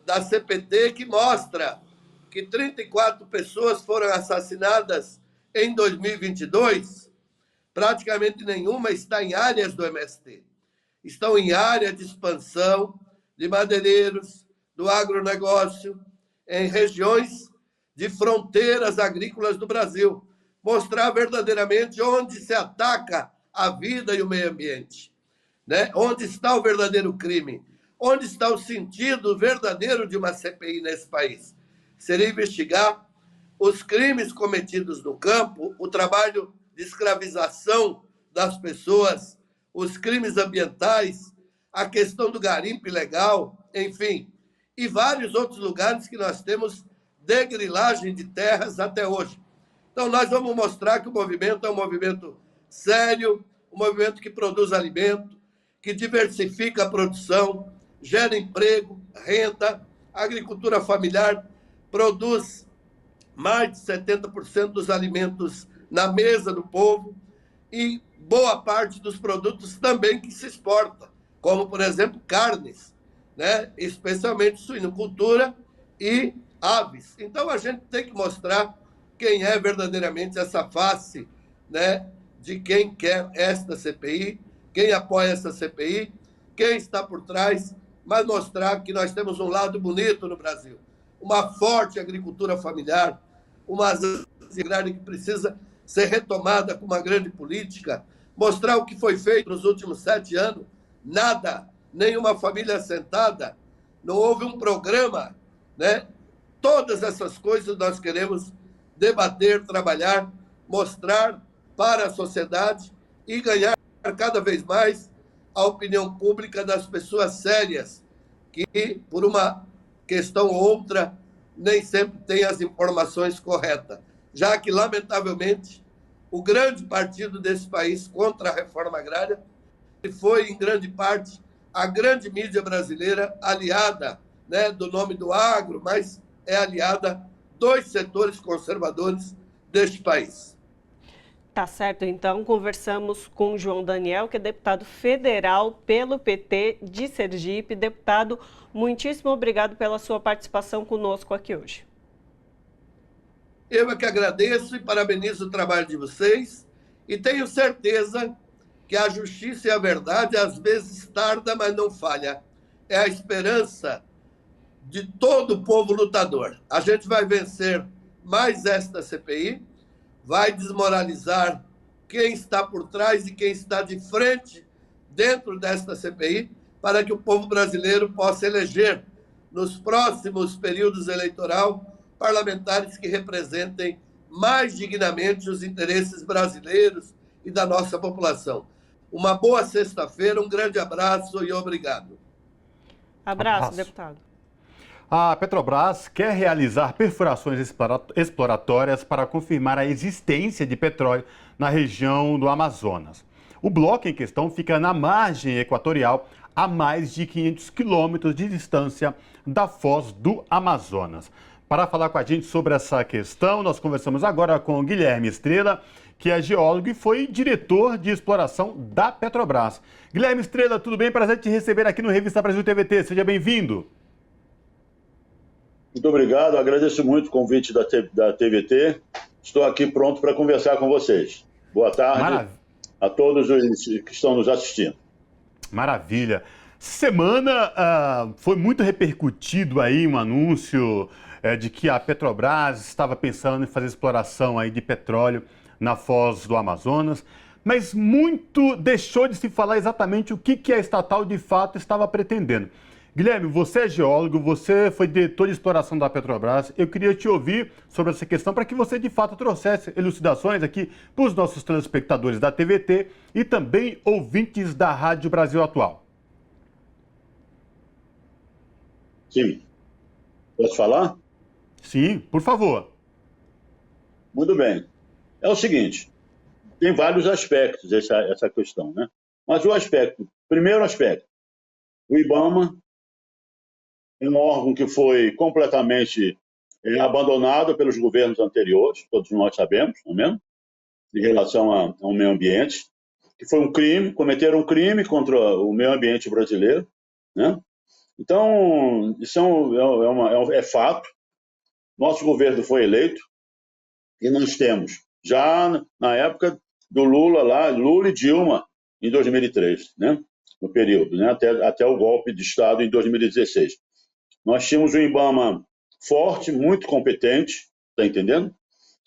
S6: da CPT, que mostra que 34 pessoas foram assassinadas em 2022, praticamente nenhuma está em áreas do MST. Estão em área de expansão de madeireiros, do agronegócio, em regiões de fronteiras agrícolas do Brasil. Mostrar verdadeiramente onde se ataca a vida e o meio ambiente, né? Onde está o verdadeiro crime. Onde está o sentido verdadeiro de uma CPI nesse país? Seria investigar os crimes cometidos no campo, o trabalho de escravização das pessoas, os crimes ambientais, a questão do garimpo ilegal, enfim, e vários outros lugares que nós temos degrilagem de terras até hoje. Então, nós vamos mostrar que o movimento é um movimento sério, um movimento que produz alimento, que diversifica a produção, gera emprego, renda, a agricultura familiar produz mais de 70% dos alimentos na mesa do povo e boa parte dos produtos também que se exporta, como, por exemplo, carnes, né? Especialmente suinocultura e aves. Então, a gente tem que mostrar quem é verdadeiramente essa face, né, de quem quer esta CPI, quem apoia essa CPI, quem está por trás, mas mostrar que nós temos um lado bonito no Brasil, uma forte agricultura familiar, uma agrária que precisa ser retomada com uma grande política, mostrar o que foi feito nos últimos 7 anos, nada, nenhuma família assentada, não houve um programa, né? Todas essas coisas nós queremos debater, trabalhar, mostrar para a sociedade e ganhar cada vez mais a opinião pública das pessoas sérias, que, por uma questão ou outra, nem sempre têm as informações corretas, já que, lamentavelmente, o grande partido desse país contra a reforma agrária foi, em grande parte, a grande mídia brasileira aliada, né, do nome do agro, mas é aliada dos setores conservadores deste país.
S2: Tá certo, então conversamos com o João Daniel, que é deputado federal pelo PT de Sergipe. Deputado, muitíssimo obrigado pela sua participação conosco aqui hoje.
S6: Eu é que agradeço e parabenizo o trabalho de vocês e tenho certeza que a justiça e a verdade às vezes tarda, mas não falha. É a esperança de todo o povo lutador. A gente vai vencer mais esta CPI, vai desmoralizar quem está por trás e quem está de frente dentro desta CPI, para que o povo brasileiro possa eleger, nos próximos períodos eleitorais, parlamentares que representem mais dignamente os interesses brasileiros e da nossa população. Uma boa sexta-feira, um grande abraço e obrigado.
S2: Abraço, deputado.
S1: A Petrobras quer realizar perfurações exploratórias para confirmar a existência de petróleo na região do Amazonas. O bloco em questão fica na margem equatorial, a mais de 500 quilômetros de distância da foz do Amazonas. Para falar com a gente sobre essa questão, nós conversamos agora com o Guilherme Estrela, que é geólogo e foi diretor de exploração da Petrobras. Guilherme Estrela, tudo bem? Prazer te receber aqui no Revista Brasil TVT. Seja bem-vindo.
S7: Muito obrigado, agradeço muito o convite da TVT. Estou aqui pronto para conversar com vocês. Boa tarde a todos os que estão nos assistindo.
S1: Maravilha. Semana foi muito repercutido aí um anúncio de que a Petrobras estava pensando em fazer exploração aí de petróleo na foz do Amazonas, mas muito deixou de se falar exatamente o que a estatal de fato estava pretendendo. Guilherme, você é geólogo, você foi diretor de exploração da Petrobras. Eu queria te ouvir sobre essa questão para que você, de fato, trouxesse elucidações aqui para os nossos telespectadores da TVT e também ouvintes da Rádio Brasil Atual.
S7: Sim. Posso falar?
S1: Sim, por favor.
S7: Muito bem. É o seguinte, tem vários aspectos essa questão, né? Mas primeiro aspecto, o IBAMA é um órgão que foi completamente abandonado pelos governos anteriores, todos nós sabemos, não é mesmo? Em relação ao meio ambiente, que foi um crime, cometeram um crime contra o meio ambiente brasileiro, né? Então, isso é fato. Nosso governo foi eleito e nós temos, já na época do Lula e Dilma, em 2003, né? No período, né? Até o golpe de Estado em 2016. Nós tínhamos um IBAMA forte, muito competente, está entendendo?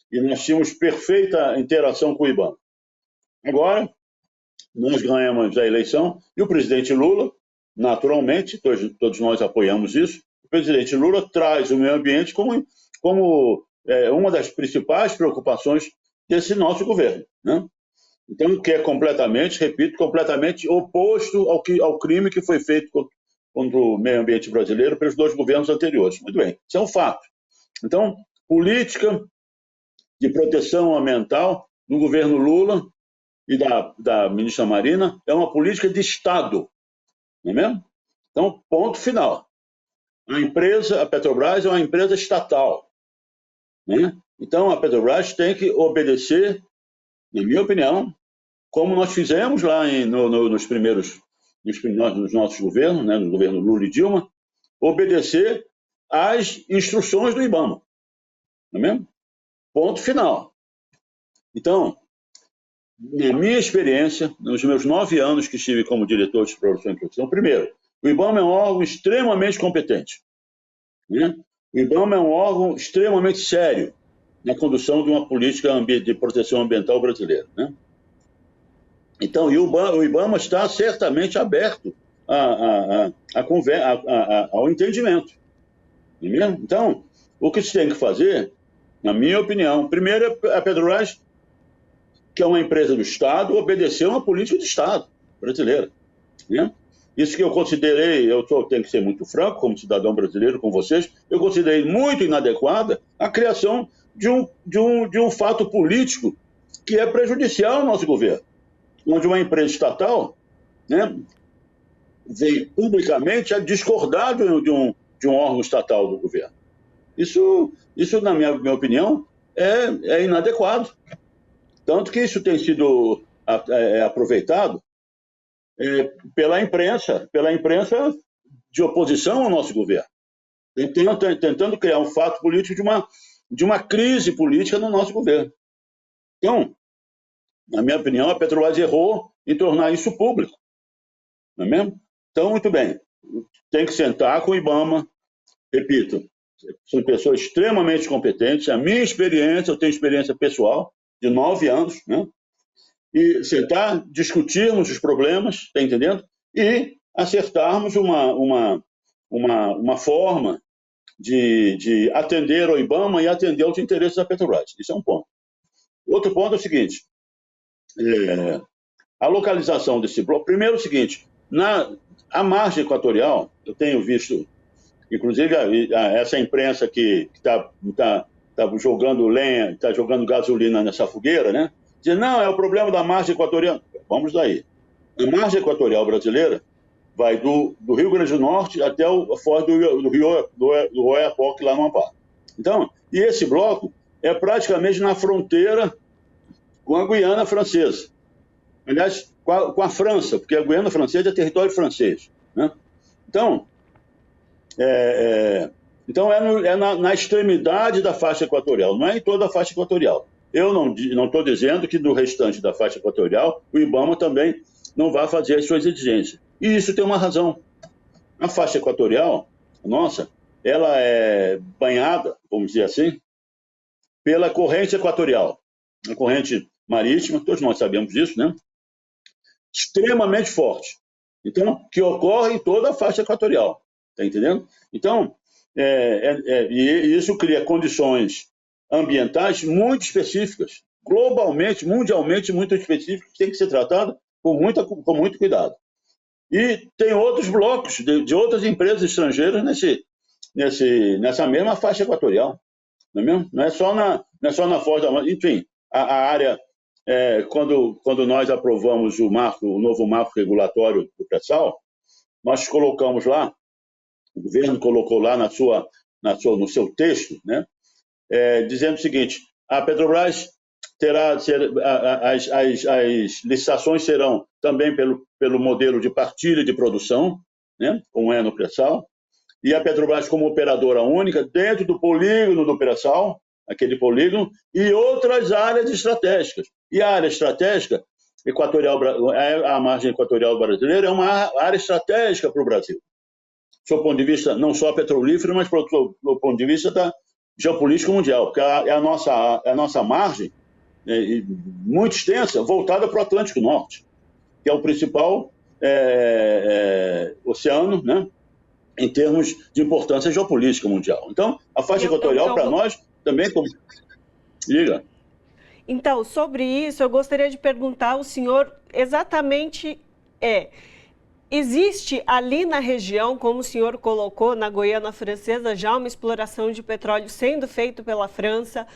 S7: E nós tínhamos perfeita interação com o IBAMA. Agora, nós ganhamos a eleição e o presidente Lula, naturalmente, todos nós apoiamos isso, o presidente Lula traz o meio ambiente como uma das principais preocupações desse nosso governo, né? Então, que é completamente oposto ao crime que foi feito contra o meio ambiente brasileiro pelos dois governos anteriores. Muito bem, isso é um fato. Então, política de proteção ambiental do governo Lula e da ministra Marina é uma política de Estado, não é mesmo? Então, ponto final. A Petrobras é uma empresa estatal, né? Então, a Petrobras tem que obedecer, na minha opinião, como nós fizemos lá nos nossos governos, né, no governo Lula e Dilma, obedecer às instruções do IBAMA. Não é mesmo? Ponto final. Então, na minha experiência, nos meus 9 anos que estive como diretor de exploração e proteção, primeiro, o IBAMA é um órgão extremamente competente, né? O IBAMA é um órgão extremamente sério na condução de uma política de proteção ambiental brasileira, né? Então, o IBAMA está certamente aberto ao entendimento. Não é mesmo? Então, o que se tem que fazer, na minha opinião, primeiro, a Petrobras, que é uma empresa do Estado, obedecer a uma política de Estado brasileira, né? Isso que eu considerei, tenho que ser muito franco, como cidadão brasileiro com vocês, eu considerei muito inadequada a criação de um fato político que é prejudicial ao nosso governo, onde uma empresa estatal, né, vem publicamente a discordar de um órgão estatal do governo. Isso na minha opinião, é inadequado. Tanto que isso tem sido aproveitado pela imprensa de oposição ao nosso governo, tentando criar um fato político de uma crise política no nosso governo. Então, na minha opinião, a Petrobras errou em tornar isso público. Não é mesmo? Então, muito bem. Tem que sentar com o IBAMA. Repito, são pessoas extremamente competentes. A minha experiência, eu tenho experiência pessoal de 9 anos, né? E sentar, discutirmos os problemas, está entendendo? E acertarmos uma forma de atender ao IBAMA e atender aos interesses da Petrobras. Isso é um ponto. Outro ponto é o seguinte, a localização desse bloco. Primeiro é o seguinte, a margem equatorial, eu tenho visto, inclusive essa imprensa que está jogando lenha, está jogando gasolina nessa fogueira, né? Diz, não, é o problema da margem equatorial. Vamos daí. A margem equatorial brasileira vai do Rio Grande do Norte até o Foz do Oiapoque, lá no Amapá. Então, e esse bloco é praticamente na fronteira com a Guiana Francesa. Aliás, com a França, porque a Guiana Francesa é território francês, né? Então, na extremidade da faixa equatorial, não é em toda a faixa equatorial. Eu não estou dizendo que do restante da faixa equatorial o IBAMA também não vai fazer as suas exigências. E isso tem uma razão. A faixa equatorial, nossa, ela é banhada, vamos dizer assim, pela corrente equatorial. A corrente marítima, todos nós sabemos disso, né? Extremamente forte. Então, que ocorre em toda a faixa equatorial. Está entendendo? Então, e isso cria condições ambientais muito específicas, globalmente, mundialmente muito específicas, que tem que ser tratado com muito cuidado. E tem outros blocos de outras empresas estrangeiras nessa mesma faixa equatorial. Não é mesmo? Não é só na Foz do Amazonas. Enfim, a área, quando nós aprovamos o novo marco regulatório do pré-sal, nós colocamos lá, o governo colocou lá no seu texto, né, dizendo o seguinte, a Petrobras as licitações serão também pelo modelo de partilha de produção, né, como é no pré-sal, e a Petrobras como operadora única dentro do polígono do pré-sal, aquele polígono, e outras áreas estratégicas. E a área estratégica equatorial, a margem equatorial brasileira é uma área estratégica para o Brasil. Do seu ponto de vista não só petrolífero, mas do ponto de vista da geopolítica mundial, porque é a nossa margem muito extensa, voltada para o Atlântico Norte, que é o principal oceano, né, em termos de importância geopolítica mundial. Então, a faixa equatorial, para nós, também... Diga.
S2: Então, sobre isso, eu gostaria de perguntar ao senhor exatamente existe ali na região, como o senhor colocou, na Guiana Francesa, já uma exploração de petróleo sendo feita pela França.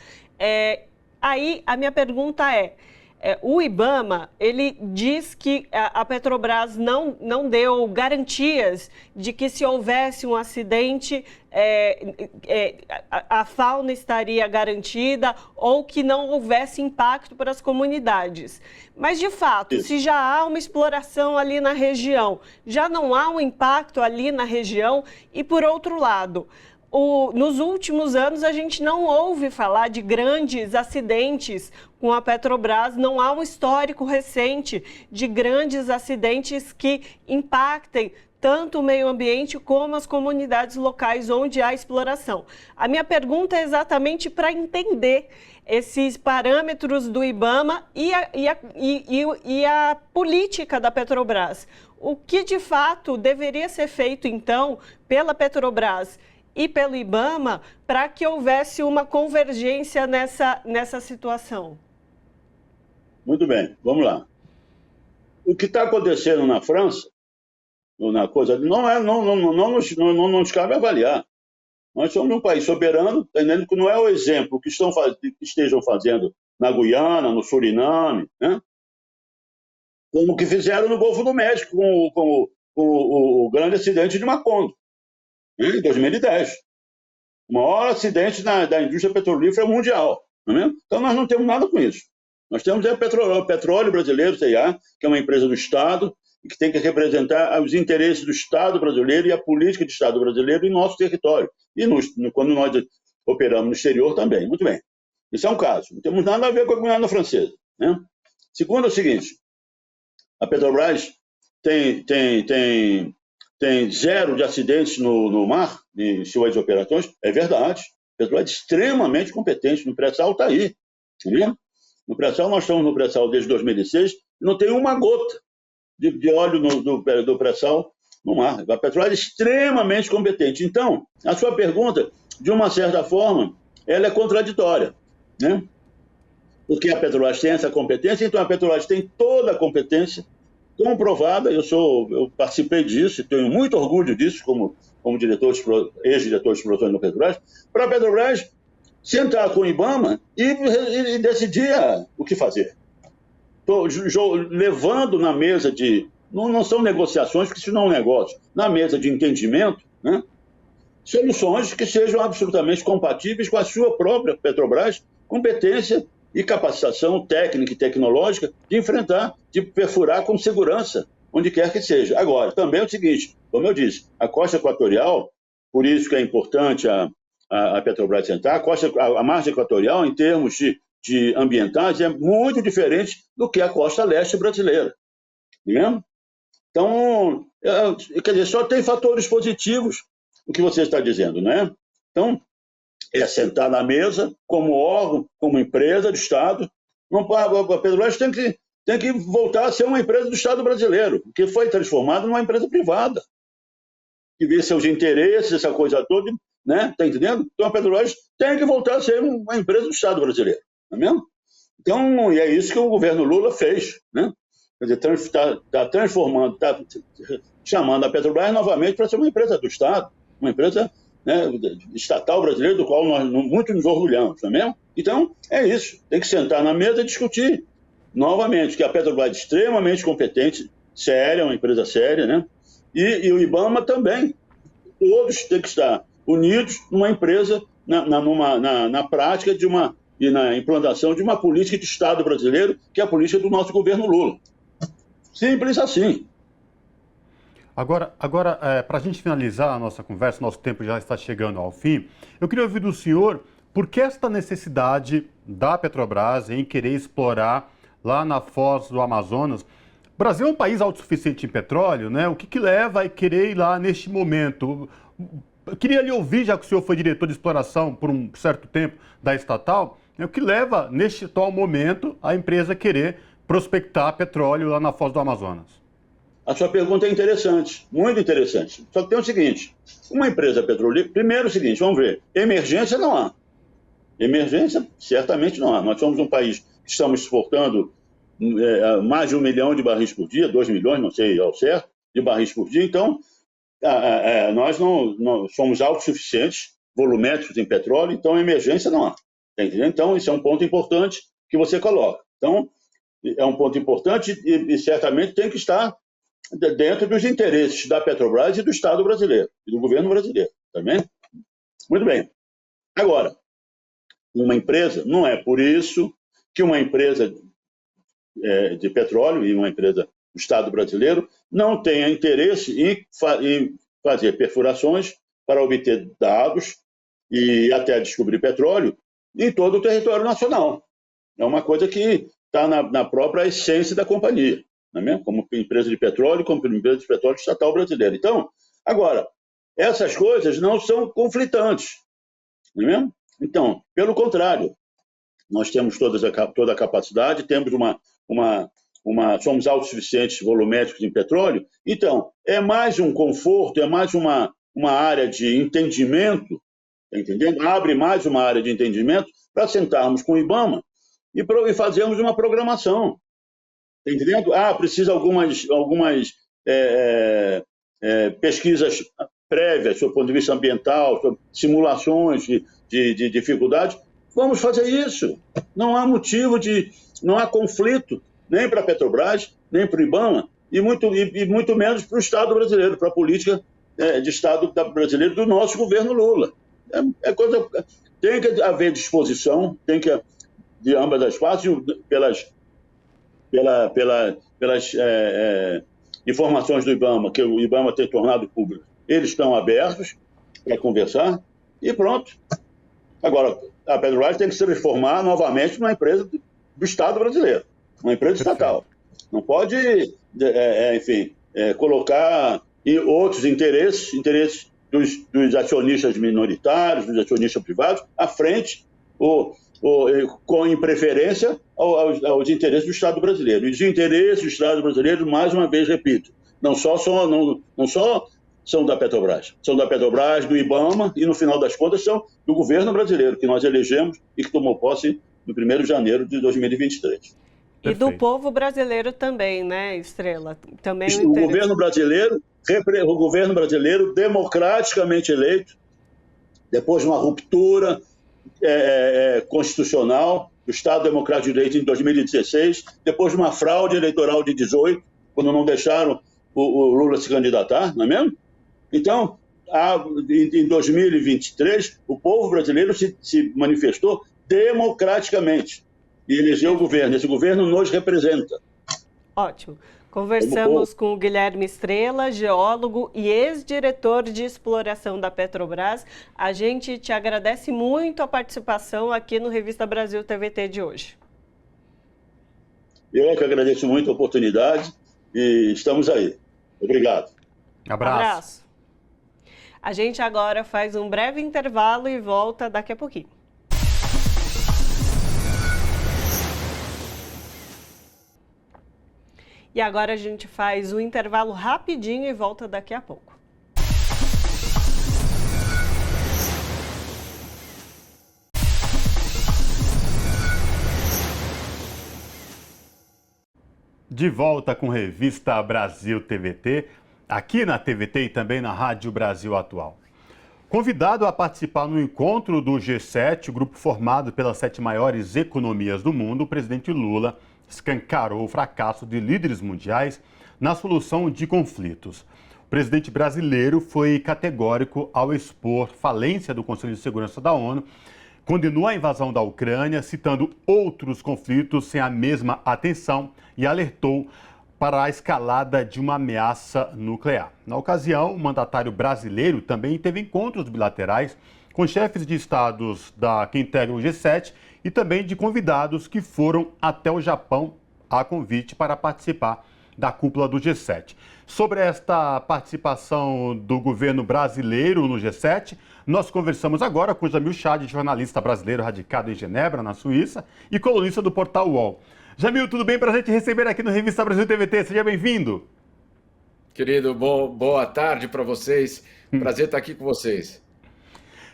S2: Aí a minha pergunta o IBAMA, ele diz que a Petrobras não deu garantias de que se houvesse um acidente, a fauna estaria garantida ou que não houvesse impacto para as comunidades. Mas, de fato, se já há uma exploração ali na região, já não há um impacto ali na região e, por outro lado... nos últimos anos, a gente não ouve falar de grandes acidentes com a Petrobras, não há um histórico recente de grandes acidentes que impactem tanto o meio ambiente como as comunidades locais onde há exploração. A minha pergunta é exatamente para entender esses parâmetros do IBAMA e a política da Petrobras. O que, de fato, deveria ser feito, então, pela Petrobras e pelo IBAMA para que houvesse uma convergência nessa situação?
S7: Muito bem, vamos lá. O que está acontecendo na França, não nos cabe avaliar. Nós somos um país soberano, entendendo que não é o exemplo que estejam fazendo na Guiana, no Suriname, né? Como que fizeram no Golfo do México com o grande acidente de Macondo, em 2010. O maior acidente da indústria petrolífera mundial. Não é mesmo? Então, nós não temos nada com isso. Nós temos o Petróleo Brasileiro, CIA, que é uma empresa do Estado, e que tem que representar os interesses do Estado brasileiro e a política do Estado brasileiro em nosso território. E quando nós operamos no exterior também. Muito bem. Isso é um caso. Não temos nada a ver com a Guiana Francesa, né? Segundo é o seguinte, a Petrobras tem 0 de acidentes no mar, em suas operações. É verdade. A Petrobras é extremamente competente. No pré-sal está aí. Entendeu? No pré-sal, nós estamos no pré-sal desde 2006 e não tem uma gota de óleo do pré-sal no mar. A Petrobras é extremamente competente. Então, a sua pergunta, de uma certa forma, ela é contraditória, né? Porque a Petrobras tem essa competência, então a Petrobras tem toda a competência comprovada. Eu participei disso e tenho muito orgulho disso como ex-diretor de explorações da Petrobras, para a Petrobras sentar com o IBAMA e decidir o que fazer. Estou levando na mesa de... Não são negociações, porque isso não é um negócio. Na mesa de entendimento, né, soluções que sejam absolutamente compatíveis com a sua própria Petrobras, competência e capacitação técnica e tecnológica de enfrentar, de perfurar com segurança, onde quer que seja. Agora, também é o seguinte, como eu disse, a costa equatorial, por isso que é importante a Petrobras sentar, a margem equatorial, em termos de ambientais, é muito diferente do que a costa leste brasileira. Entendeu? Então, quer dizer, só tem fatores positivos o que você está dizendo, né? Então, é sentar na mesa como órgão, como empresa do Estado. A Petrobras tem que voltar a ser uma empresa do Estado brasileiro, que foi transformada numa empresa privada, que vê seus interesses, essa coisa toda, né? Tá entendendo? Então a Petrobras tem que voltar a ser uma empresa do Estado brasileiro, não é mesmo? Então, e é isso que o governo Lula fez, né? Quer dizer, está transformando, está chamando a Petrobras novamente para ser uma empresa do Estado, uma empresa, né, estatal brasileira, do qual nós muito nos orgulhamos, não é mesmo? Então, é isso. Tem que sentar na mesa e discutir novamente, que a Petrobras é extremamente competente, séria, uma empresa séria, né? E o IBAMA também. Todos têm que estar unidos numa empresa, na prática e na implantação de uma política de Estado brasileiro, que é a política do nosso governo Lula. Simples assim.
S1: Agora para a gente finalizar a nossa conversa, nosso tempo já está chegando ao fim, eu queria ouvir do senhor por que esta necessidade da Petrobras em querer explorar lá na Foz do Amazonas. O Brasil é um país autossuficiente em petróleo, né? O que leva a querer ir lá neste momento? Eu queria lhe ouvir, já que o senhor foi diretor de exploração por um certo tempo da estatal, o que leva, neste atual momento, a empresa querer prospectar petróleo lá na Foz do Amazonas?
S7: A sua pergunta é interessante, muito interessante. Só que tem o seguinte, uma empresa petrolífera... Primeiro o seguinte, vamos ver, emergência não há. Emergência, certamente não há. Nós somos um país que estamos exportando mais de 1 milhão de barris por dia, 2 milhões, não sei ao certo, de barris por dia. Então, nós não somos autossuficientes, volumétricos em petróleo, então emergência não há. Tá entendendo? Então, isso é um ponto importante que você coloca. Então, é um ponto importante e certamente tem que estar dentro dos interesses da Petrobras e do Estado brasileiro, e do governo brasileiro. Tá vendo? Muito bem. Agora, uma empresa, não é por isso que uma empresa de petróleo e uma empresa do Estado brasileiro não tenha interesse em fazer perfurações para obter dados e até descobrir petróleo em todo o território nacional. É uma coisa que está na própria essência da companhia, não é mesmo? Como empresa de petróleo, como empresa de petróleo estatal brasileira. Então, agora, essas coisas não são conflitantes, não é mesmo? Então, pelo contrário, nós temos toda a capacidade, temos somos autossuficientes volumétricos em petróleo, então, é mais um conforto, é mais uma área de entendimento, tá entendendo? Abre mais uma área de entendimento para sentarmos com o IBAMA e fazermos uma programação, tá entendendo? Precisa algumas pesquisas prévias, do ponto de vista ambiental, simulações de dificuldades. Vamos fazer isso. Não há motivo não há conflito, nem para a Petrobras, nem para o IBAMA, e muito menos para o Estado brasileiro, para a política de Estado brasileiro do nosso governo Lula. Tem que haver disposição, tem que de ambas as partes, pelas informações do IBAMA, que o IBAMA tem tornado público, eles estão abertos para conversar e pronto. Agora, a Petrobras tem que se transformar novamente numa empresa do Estado brasileiro, uma empresa estatal. Não pode, colocar outros interesses dos acionistas minoritários, dos acionistas privados, à frente, em preferência aos interesses do Estado brasileiro. E os interesses do Estado brasileiro, mais uma vez, repito, não só são da Petrobras, são da Petrobras, do IBAMA e, no final das contas, são do governo brasileiro, que nós elegemos e que tomou posse no 1º de janeiro de 2023.
S2: E do povo brasileiro também, né, Estrela? Também
S7: o governo brasileiro democraticamente eleito, depois de uma ruptura constitucional do Estado Democrático de Direito em 2016, depois de uma fraude eleitoral de 2018, quando não deixaram o Lula se candidatar, não é mesmo? Então, em 2023, o povo brasileiro se manifestou democraticamente e elegeu o governo. Esse governo nos representa.
S2: Ótimo. Conversamos com o Guilherme Estrela, geólogo e ex-diretor de exploração da Petrobras. A gente te agradece muito a participação aqui no Revista Brasil TVT de hoje.
S7: Eu que agradeço muito a oportunidade e estamos aí. Obrigado.
S2: Abraço. A gente agora faz um breve intervalo e volta daqui a pouquinho. E agora a gente faz um intervalo rapidinho e volta daqui a pouco.
S1: De volta com Revista Brasil TVT, aqui na TVT e também na Rádio Brasil Atual. Convidado a participar no encontro do G7, o grupo formado pelas 7 maiores economias do mundo, o presidente Lula escancarou o fracasso de líderes mundiais na solução de conflitos. O presidente brasileiro foi categórico ao expor falência do Conselho de Segurança da ONU, condenou a invasão da Ucrânia, citando outros conflitos sem a mesma atenção e alertou para a escalada de uma ameaça nuclear. Na ocasião, o mandatário brasileiro também teve encontros bilaterais com chefes de estados que integram o G7 e também de convidados que foram até o Japão a convite para participar da cúpula do G7. Sobre esta participação do governo brasileiro no G7, nós conversamos agora com Jamil Chad, jornalista brasileiro radicado em Genebra, na Suíça, e colunista do portal UOL. Jamil, tudo bem? Prazer te receber aqui no Revista Brasil TVT. Seja bem-vindo.
S8: Querido, boa tarde para vocês. Prazer estar aqui com vocês.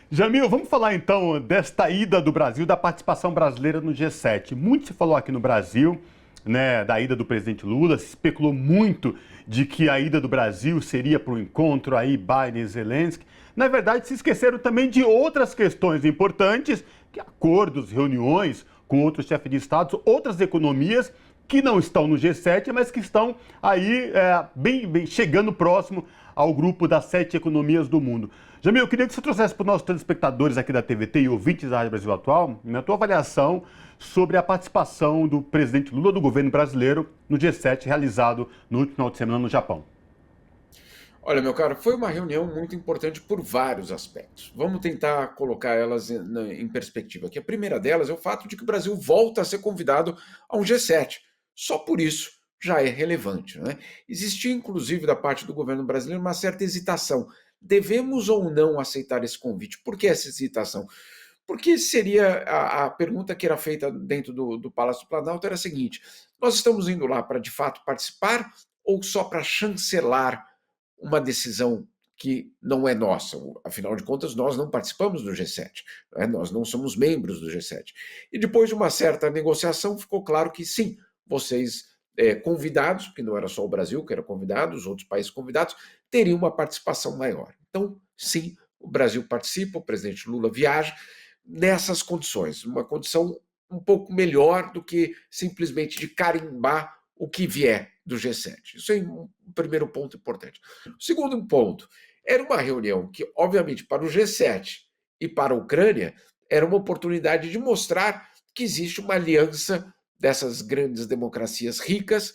S1: Jamil, vamos falar então desta ida do Brasil, da participação brasileira no G7. Muito se falou aqui no Brasil, né, da ida do presidente Lula, se especulou muito de que a ida do Brasil seria para o encontro aí Biden e Zelensky. Na verdade, se esqueceram também de outras questões importantes, que acordos, reuniões com outros chefes de Estado, outras economias que não estão no G7, mas que estão aí bem chegando próximo ao grupo das 7 economias do mundo. Jamil, eu queria que você trouxesse para os nossos telespectadores aqui da TVT e ouvintes da Rádio Brasil Atual, na tua avaliação sobre a participação do presidente Lula, do governo brasileiro, no G7, realizado no último final de semana no Japão.
S8: Olha, meu caro, foi uma reunião muito importante por vários aspectos. Vamos tentar colocar elas em perspectiva aqui. A primeira delas é o fato de que o Brasil volta a ser convidado a um G7. Só por isso já é relevante, né? Existia, inclusive, da parte do governo brasileiro, uma certa hesitação. Devemos ou não aceitar esse convite? Por que essa hesitação? Porque seria a pergunta que era feita dentro do Palácio do Planalto era a seguinte: nós estamos indo lá para, de fato, participar ou só para chancelar uma decisão que não é nossa? Afinal de contas, nós não participamos do G7, né? Nós não somos membros do G7. E depois de uma certa negociação, ficou claro que sim, vocês convidados, que não era só o Brasil que era convidado, os outros países convidados, teriam uma participação maior. Então, sim, o Brasil participa, o presidente Lula viaja nessas condições, uma condição um pouco melhor do que simplesmente de carimbar o que vier do G7. Isso é um primeiro ponto importante. O segundo ponto, era uma reunião que, obviamente, para o G7 e para a Ucrânia, era uma oportunidade de mostrar que existe uma aliança dessas grandes democracias ricas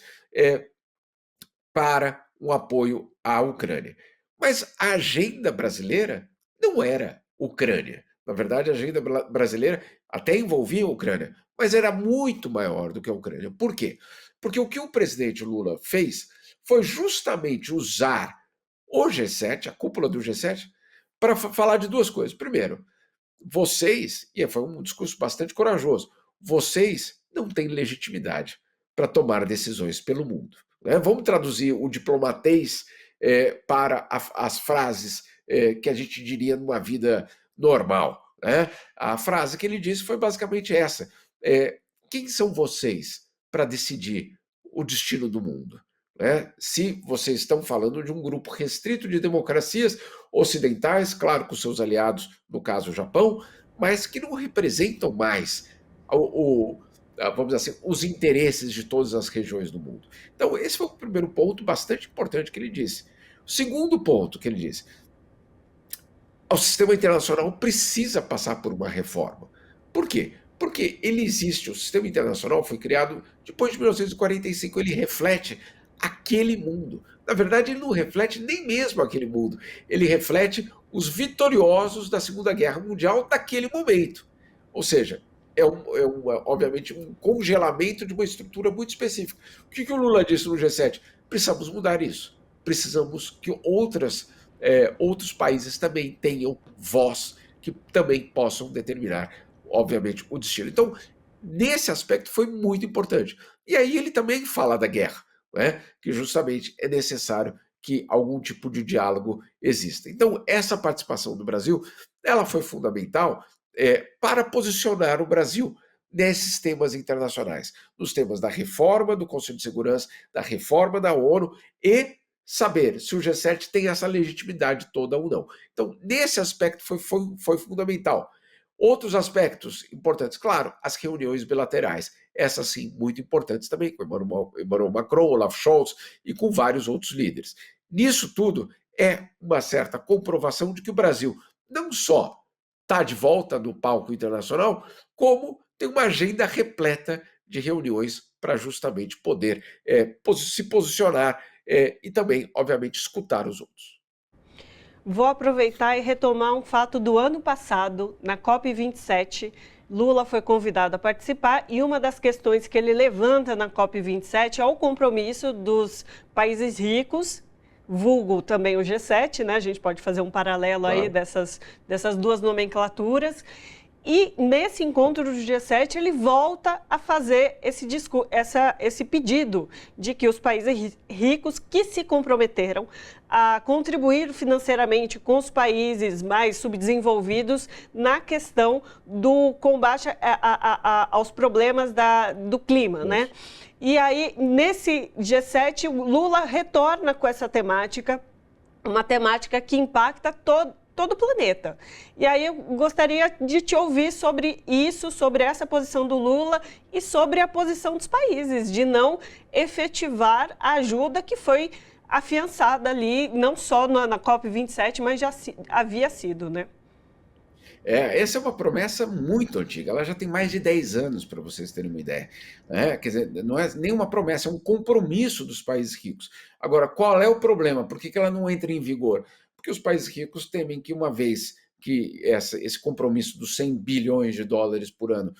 S8: para um apoio à Ucrânia. Mas a agenda brasileira não era Ucrânia. Na verdade, a agenda brasileira até envolvia a Ucrânia, mas era muito maior do que a Ucrânia. Por quê? Porque o que o presidente Lula fez foi justamente usar o G7, a cúpula do G7, para falar de duas coisas. Primeiro, vocês, e foi um discurso bastante corajoso, vocês não têm legitimidade para tomar decisões pelo mundo. Né? Vamos traduzir o diplomatês para as frases que a gente diria numa vida normal. Né? A frase que ele disse foi basicamente essa: quem são vocês para decidir o destino do mundo? Né? Se vocês estão falando de um grupo restrito de democracias ocidentais, claro, com seus aliados, no caso o Japão, mas que não representam mais vamos dizer assim, os interesses de todas as regiões do mundo. Então, esse foi o primeiro ponto bastante importante que ele disse. O segundo ponto que ele disse: o sistema internacional precisa passar por uma reforma. Por quê? Porque ele existe, o sistema internacional foi criado depois de 1945, ele reflete aquele mundo. Na verdade, ele não reflete nem mesmo aquele mundo, ele reflete os vitoriosos da Segunda Guerra Mundial daquele momento. Ou seja, obviamente um congelamento de uma estrutura muito específica. O que o Lula disse no G7? Precisamos mudar isso. Precisamos que outros países também tenham voz, que também possam determinar, obviamente, o destino. Então, nesse aspecto foi muito importante. E aí ele também fala da guerra, né? Que justamente é necessário que algum tipo de diálogo exista. Então, essa participação do Brasil, ela foi fundamental para posicionar o Brasil nesses temas internacionais, nos temas da reforma do Conselho de Segurança, da reforma da ONU e saber se o G7 tem essa legitimidade toda ou não. Então, nesse aspecto foi fundamental. Outros aspectos importantes, claro, as reuniões bilaterais, essas sim, muito importantes também, com Emmanuel Macron, Olaf Scholz e com vários outros líderes. Nisso tudo, é uma certa comprovação de que o Brasil não só está de volta no palco internacional, como tem uma agenda repleta de reuniões para justamente poder se posicionar e também, obviamente, escutar os outros.
S2: Vou aproveitar e retomar um fato do ano passado, na COP27. Lula foi convidado a participar e uma das questões que ele levanta na COP27 é o compromisso dos países ricos, vulgo também o G7, né? A gente pode fazer um paralelo aí dessas duas nomenclaturas. E nesse encontro do G7, ele volta a fazer esse pedido de que os países ricos que se comprometeram a contribuir financeiramente com os países mais subdesenvolvidos na questão do combate aos problemas do clima, né? E aí, nesse G7, o Lula retorna com essa temática, uma temática que impacta todo o planeta. E aí eu gostaria de te ouvir sobre isso, sobre essa posição do Lula e sobre a posição dos países, de não efetivar a ajuda que foi afiançada ali, não só na COP27, mas já havia sido, né?
S8: Essa é uma promessa muito antiga, ela já tem mais de 10 anos, para vocês terem uma ideia. Né? Quer dizer, não é nenhuma promessa, é um compromisso dos países ricos. Agora, qual é o problema? Por que ela não entra em vigor? Porque os países ricos temem que, uma vez que esse compromisso dos 100 bilhões de dólares por ano,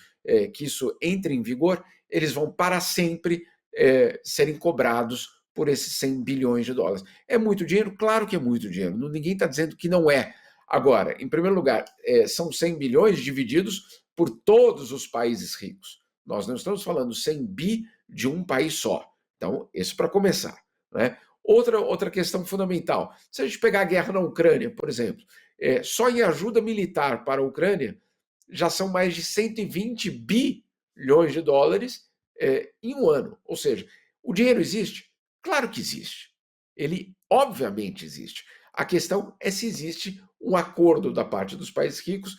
S8: que isso entre em vigor, eles vão para sempre serem cobrados por esses 100 bilhões de dólares. É muito dinheiro? Claro que é muito dinheiro, ninguém está dizendo que não é. Agora, em primeiro lugar, são 100 bilhões divididos por todos os países ricos. Nós não estamos falando 100 bi de um país só. Então, isso para começar. Né? Outra questão fundamental, se a gente pegar a guerra na Ucrânia, por exemplo, só em ajuda militar para a Ucrânia já são mais de 120 bilhões de dólares em um ano. Ou seja, o dinheiro existe? Claro que existe. Ele obviamente existe. A questão é se existe um acordo da parte dos países ricos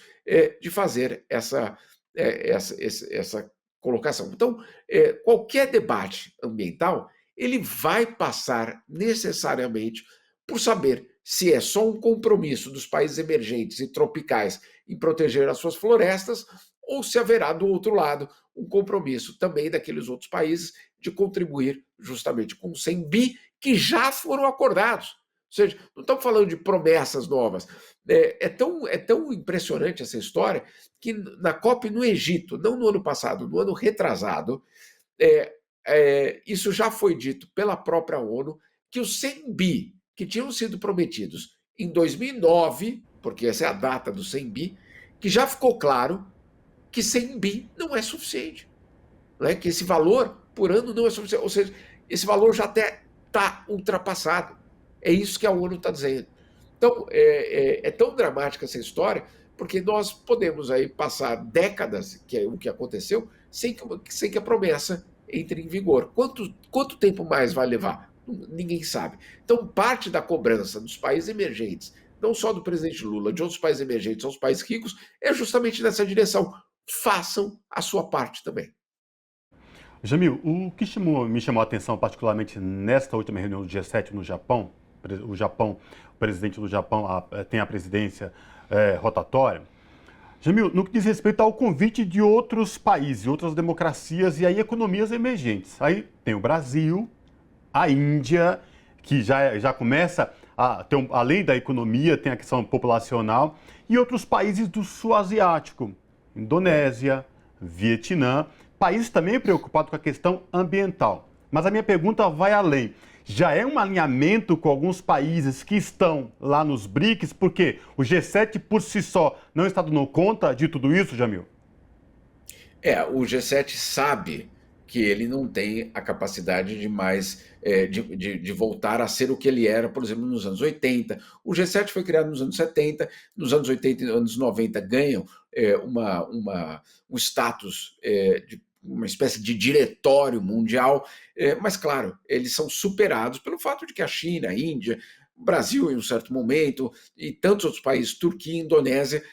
S8: de fazer essa colocação. Então, qualquer debate ambiental, ele vai passar necessariamente por saber se é só um compromisso dos países emergentes e tropicais em proteger as suas florestas, ou se haverá do outro lado um compromisso também daqueles outros países de contribuir justamente com 100 bi que já foram acordados. Ou seja, não estamos falando de promessas novas. É tão impressionante essa história que na COP no Egito, não no ano passado, no ano retrasado, isso já foi dito pela própria ONU, que os 100 bi que tinham sido prometidos em 2009, porque essa é a data do 100 bi, que já ficou claro que 100 bi não é suficiente. Né? Que esse valor por ano não é suficiente. Ou seja, esse valor já até está ultrapassado. É isso que a ONU está dizendo. Então, é tão dramática essa história, porque nós podemos aí passar décadas, que é o que aconteceu, sem que a promessa entre em vigor. Quanto tempo mais vai levar? Ninguém sabe. Então, parte da cobrança dos países emergentes, não só do presidente Lula, de outros países emergentes aos países ricos, é justamente nessa direção. Façam a sua parte também.
S1: Jamil, o que me chamou a atenção particularmente nesta última reunião do G7 no Japão, o presidente do Japão tem a presidência rotatória. Jamil, no que diz respeito ao convite de outros países, outras democracias e aí economias emergentes. Aí tem o Brasil, a Índia, que já começa a ter, além da economia, tem a questão populacional, e outros países do sul asiático, Indonésia, Vietnã, países também preocupados com a questão ambiental. Mas a minha pergunta vai além. Já é um alinhamento com alguns países que estão lá nos BRICS, porque o G7 por si só não está dando conta de tudo isso, Jamil?
S8: O G7 sabe que ele não tem a capacidade de mais de voltar a ser o que ele era, por exemplo, nos anos 80. O G7 foi criado nos anos 70, nos anos 80 e anos 90 ganham um status de uma espécie de diretório mundial, mas, claro, eles são superados pelo fato de que a China, a Índia, o Brasil, em um certo momento, e tantos outros países, Turquia, Indonésia,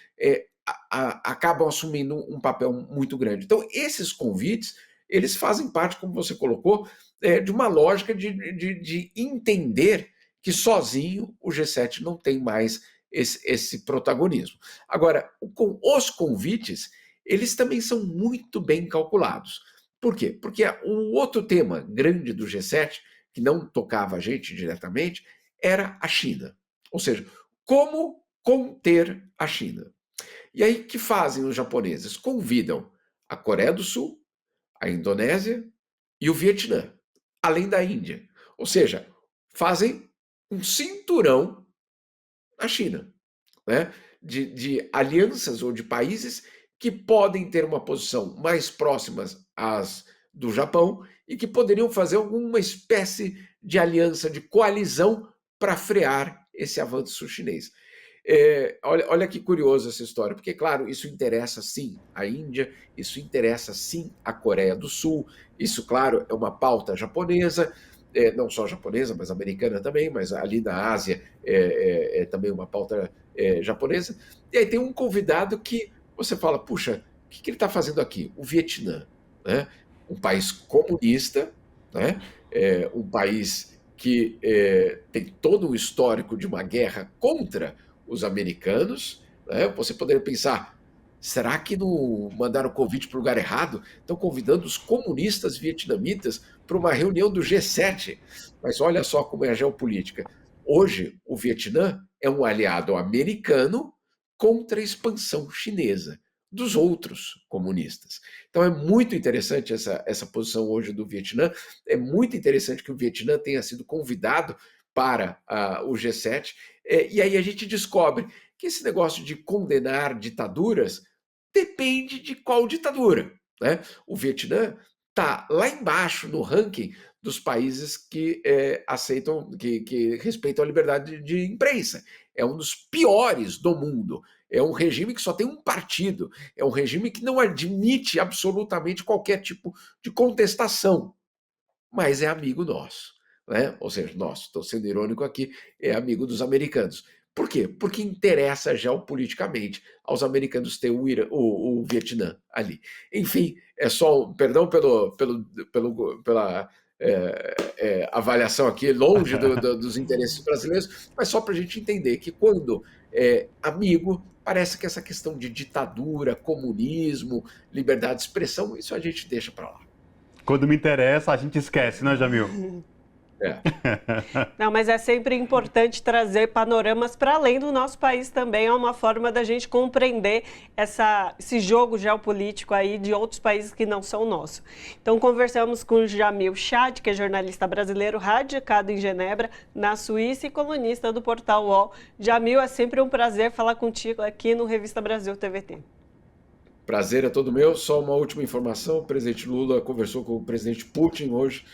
S8: acabam assumindo um papel muito grande. Então, esses convites, eles fazem parte, como você colocou, de uma lógica de entender que sozinho o G7 não tem mais esse protagonismo. Agora, os convites, eles também são muito bem calculados. Por quê? Porque um outro tema grande do G7, que não tocava a gente diretamente, era a China. Ou seja, como conter a China. E aí, o que fazem os japoneses? Convidam a Coreia do Sul, a Indonésia e o Vietnã, além da Índia. Ou seja, fazem um cinturão na China, né? de alianças ou de países que podem ter uma posição mais próximas às do Japão e que poderiam fazer alguma espécie de aliança, de coalizão para frear esse avanço chinês. Olha que curioso essa história, porque, claro, isso interessa sim a Índia, isso interessa sim a Coreia do Sul, isso, claro, é uma pauta japonesa, não só japonesa, mas americana também, mas ali na Ásia é também uma pauta japonesa. E aí tem um convidado que você fala, puxa, o que ele está fazendo aqui? O Vietnã, né? Um país comunista, né? Um país que tem todo o histórico de uma guerra contra os americanos, né? Você poderia pensar, será que não mandaram o convite para o lugar errado? Estão convidando os comunistas vietnamitas para uma reunião do G7. Mas olha só como é a geopolítica. Hoje, o Vietnã é um aliado americano contra a expansão chinesa dos outros comunistas. Então é muito interessante essa posição hoje do Vietnã, é muito interessante que o Vietnã tenha sido convidado para o G7, e aí a gente descobre que esse negócio de condenar ditaduras depende de qual ditadura, né? O Vietnã está lá embaixo no ranking dos países que aceitam, que respeitam a liberdade de imprensa. É um dos piores do mundo. É um regime que só tem um partido. É um regime que não admite absolutamente qualquer tipo de contestação. Mas é amigo nosso, né? Ou seja, nosso, estou sendo irônico aqui, é amigo dos americanos. Por quê? Porque interessa geopoliticamente aos americanos ter o Vietnã ali. Enfim, é só, perdão pela avaliação aqui, longe dos interesses brasileiros, mas só para a gente entender que quando é amigo, parece que essa questão de ditadura, comunismo, liberdade de expressão, isso a gente deixa para lá.
S1: Quando me interessa, a gente esquece, né, Jamil?
S2: Não, mas é sempre importante trazer panoramas para além do nosso país também, é uma forma da gente compreender esse jogo geopolítico aí de outros países que não são nossos. Então conversamos com o Jamil Chad, que é jornalista brasileiro radicado em Genebra, na Suíça e colunista do portal UOL. Jamil, é sempre um prazer falar contigo aqui no Revista Brasil TVT.
S8: Prazer é todo meu. Só uma última informação, o presidente Lula conversou com o presidente Putin hoje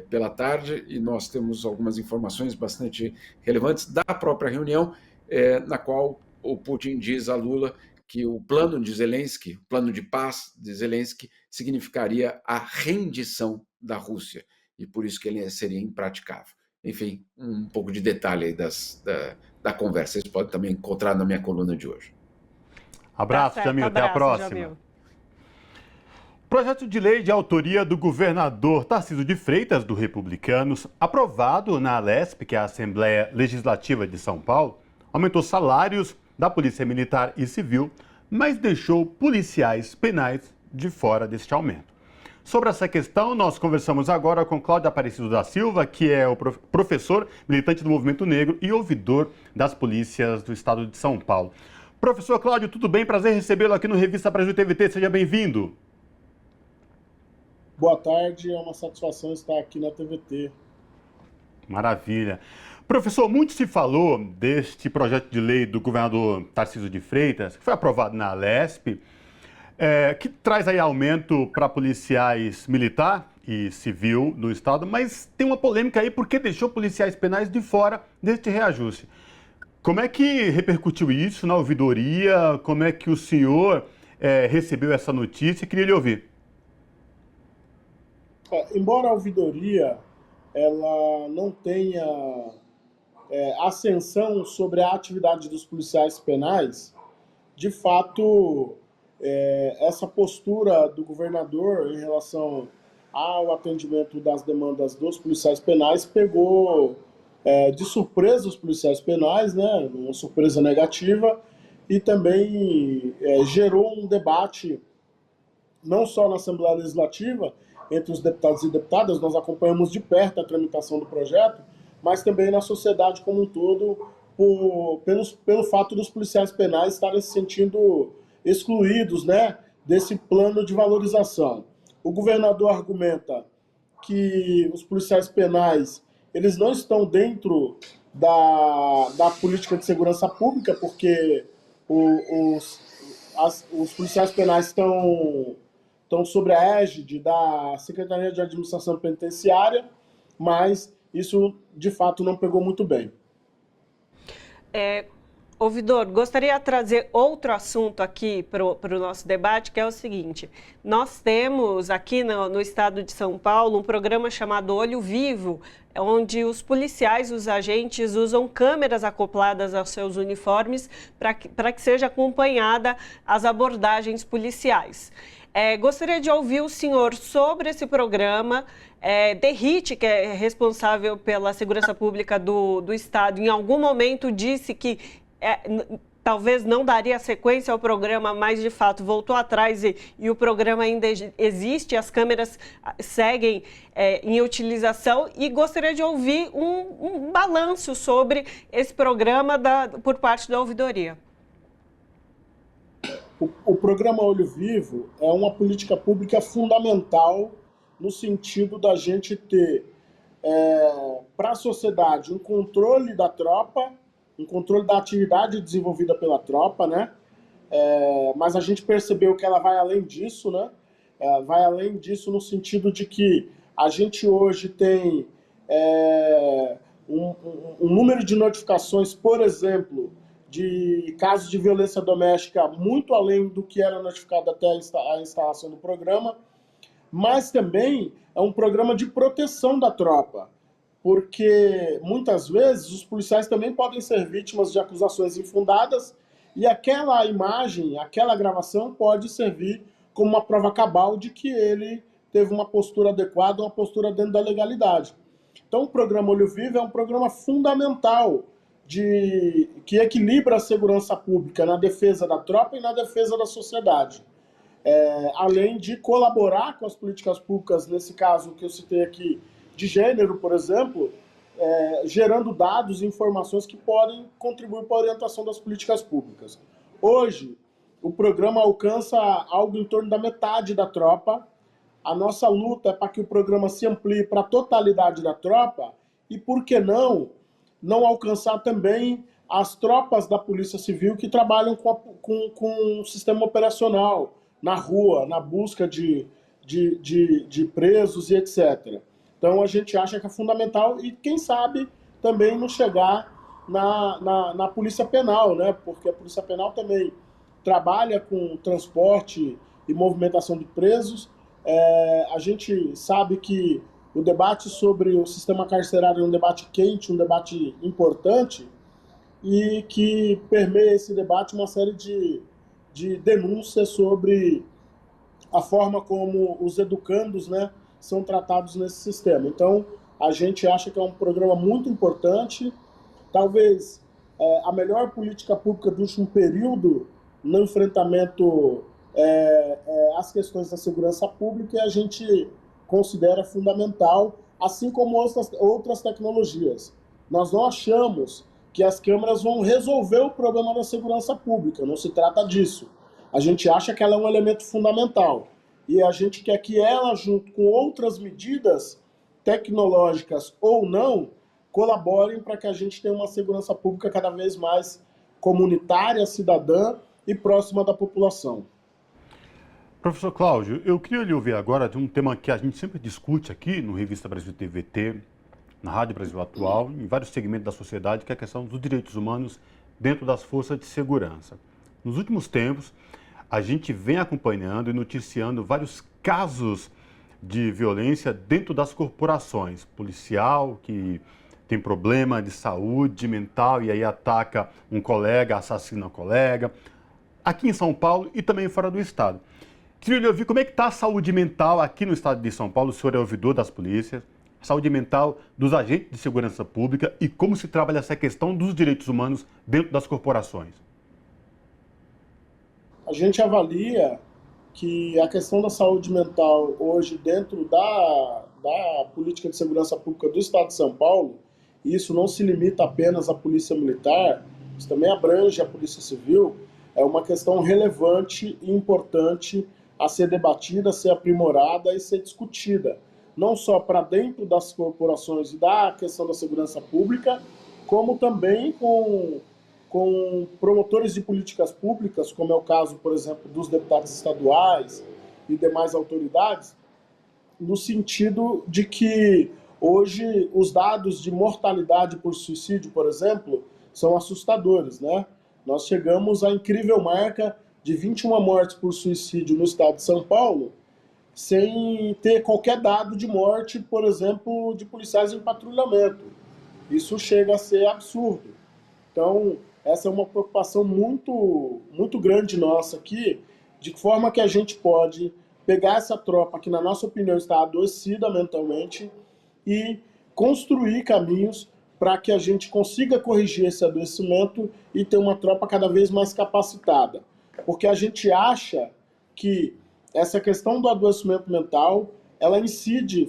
S8: pela tarde, e nós temos algumas informações bastante relevantes da própria reunião, na qual o Putin diz a Lula que o plano de Zelensky, o plano de paz de Zelensky, significaria a rendição da Rússia, e por isso que ele seria impraticável. Enfim, um pouco de detalhe aí da conversa. Vocês podem também encontrar na minha coluna de hoje.
S1: Abraço, Jamil. Até a próxima. Jamil. Projeto de lei de autoria do governador Tarcísio de Freitas, do Republicanos, aprovado na Alesp, que é a Assembleia Legislativa de São Paulo, aumentou salários da Polícia Militar e Civil, mas deixou policiais penais de fora deste aumento. Sobre essa questão, nós conversamos agora com Cláudio Aparecido da Silva, que é o professor, militante do Movimento Negro e ouvidor das polícias do estado de São Paulo. Professor Cláudio, tudo bem? Prazer recebê-lo aqui no Revista Brasil TVT. Seja bem-vindo.
S9: Boa tarde, é uma satisfação estar aqui na TVT.
S1: Maravilha. Professor, muito se falou deste projeto de lei do governador Tarcísio de Freitas, que foi aprovado na Alesp, que traz aí aumento para policiais militar e civil no estado, mas tem uma polêmica aí porque deixou policiais penais de fora deste reajuste. Como é que repercutiu isso na ouvidoria? Como é que o senhor recebeu essa notícia? Queria lhe ouvir.
S9: Embora a ouvidoria ela não tenha ascensão sobre a atividade dos policiais penais, de fato, essa postura do governador em relação ao atendimento das demandas dos policiais penais pegou de surpresa os policiais penais, né, uma surpresa negativa, e também gerou um debate não só na Assembleia Legislativa, entre os deputados e deputadas, nós acompanhamos de perto a tramitação do projeto, mas também na sociedade como um todo, pelo fato dos policiais penais estarem se sentindo excluídos, né, desse plano de valorização. O governador argumenta que os policiais penais eles não estão dentro da política de segurança pública, porque os policiais penais estão sob a égide da Secretaria de Administração Penitenciária, mas isso, de fato, não pegou muito bem.
S2: Ouvidor, gostaria de trazer outro assunto aqui para o nosso debate, que é o seguinte. Nós temos aqui no estado de São Paulo um programa chamado Olho Vivo, onde os policiais, os agentes, usam câmeras acopladas aos seus uniformes para que seja acompanhada as abordagens policiais. Gostaria de ouvir o senhor sobre esse programa. Derrite, que é responsável pela segurança pública do Estado, em algum momento disse que talvez não daria sequência ao programa, mas de fato voltou atrás e o programa ainda existe, as câmeras seguem em utilização, e gostaria de ouvir um balanço sobre esse programa por parte da ouvidoria.
S9: O programa Olho Vivo é uma política pública fundamental no sentido da gente ter para a sociedade um controle da tropa, um controle da atividade desenvolvida pela tropa, né? Mas a gente percebeu que ela vai além disso, né? Vai além disso no sentido de que a gente hoje tem um número de notificações, por exemplo, de casos de violência doméstica muito além do que era notificado até a instalação do programa, mas também é um programa de proteção da tropa, porque muitas vezes os policiais também podem ser vítimas de acusações infundadas e aquela imagem, aquela gravação pode servir como uma prova cabal de que ele teve uma postura adequada, uma postura dentro da legalidade. Então, o programa Olho Vivo é um programa fundamental que equilibra a segurança pública na defesa da tropa e na defesa da sociedade. Além de colaborar com as políticas públicas, nesse caso que eu citei aqui, de gênero, por exemplo, gerando dados e informações que podem contribuir para a orientação das políticas públicas. Hoje, o programa alcança algo em torno da metade da tropa. A nossa luta é para que o programa se amplie para a totalidade da tropa e, por que não alcançar também as tropas da Polícia Civil que trabalham com o sistema operacional, na rua, na busca de presos e etc. Então, a gente acha que é fundamental e, quem sabe, também não chegar na Polícia Penal, né? Porque a Polícia Penal também trabalha com transporte e movimentação de presos. A gente sabe que o debate sobre o sistema carcerário é um debate quente, um debate importante, e que permeia esse debate uma série de denúncias sobre a forma como os educandos, né, são tratados nesse sistema. Então, a gente acha que é um programa muito importante, talvez a melhor política pública do último período no enfrentamento às questões da segurança pública, e a gente considera fundamental, assim como outras tecnologias. Nós não achamos que as câmeras vão resolver o problema da segurança pública, não se trata disso. A gente acha que ela é um elemento fundamental e a gente quer que ela, junto com outras medidas tecnológicas ou não, colaborem para que a gente tenha uma segurança pública cada vez mais comunitária, cidadã e próxima da população.
S1: Professor Cláudio, eu queria lhe ouvir agora de um tema que a gente sempre discute aqui no Revista Brasil TVT, na Rádio Brasil Atual, em vários segmentos da sociedade, que é a questão dos direitos humanos dentro das forças de segurança. Nos últimos tempos, a gente vem acompanhando e noticiando vários casos de violência dentro das corporações. Policial que tem problema de saúde mental e aí ataca um colega, assassina um colega, aqui em São Paulo e também fora do estado. Queria lhe ouvir como é que está a saúde mental aqui no estado de São Paulo. O senhor é ouvidor das polícias, a saúde mental dos agentes de segurança pública e como se trabalha essa questão dos direitos humanos dentro das corporações.
S9: A gente avalia que a questão da saúde mental hoje dentro da política de segurança pública do estado de São Paulo, e isso não se limita apenas à polícia militar, isso também abrange a polícia civil, é uma questão relevante e importante a ser debatida, a ser aprimorada e ser discutida, não só para dentro das corporações e da questão da segurança pública, como também com promotores de políticas públicas, como é o caso, por exemplo, dos deputados estaduais e demais autoridades, no sentido de que hoje os dados de mortalidade por suicídio, por exemplo, são assustadores, né? Nós chegamos à incrível marca de 21 mortes por suicídio no estado de São Paulo, sem ter qualquer dado de morte, por exemplo, de policiais em patrulhamento. Isso chega a ser absurdo. Então, essa é uma preocupação muito, muito grande nossa aqui, de que forma que a gente pode pegar essa tropa que, na nossa opinião, está adoecida mentalmente e construir caminhos para que a gente consiga corrigir esse adoecimento e ter uma tropa cada vez mais capacitada. Porque a gente acha que essa questão do adoecimento mental, ela incide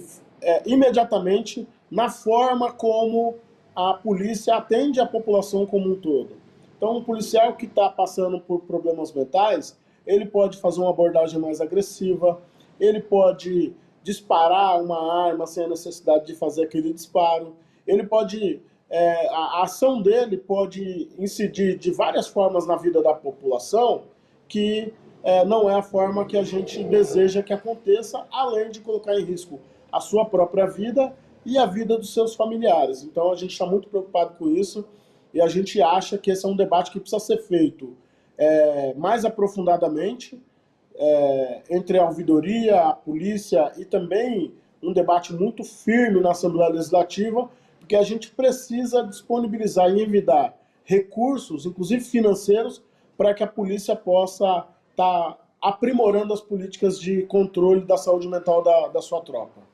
S9: imediatamente na forma como a polícia atende a população como um todo. Então, um policial que está passando por problemas mentais, ele pode fazer uma abordagem mais agressiva, ele pode disparar uma arma sem a necessidade de fazer aquele disparo, ele pode, a ação dele pode incidir de várias formas na vida da população que não é a forma que a gente deseja que aconteça, além de colocar em risco a sua própria vida e a vida dos seus familiares. Então, a gente está muito preocupado com isso e a gente acha que esse é um debate que precisa ser feito mais aprofundadamente entre a ouvidoria, a polícia e também um debate muito firme na Assembleia Legislativa, porque a gente precisa disponibilizar e envidar recursos, inclusive financeiros, para que a polícia possa estar aprimorando as políticas de controle da saúde mental da sua tropa.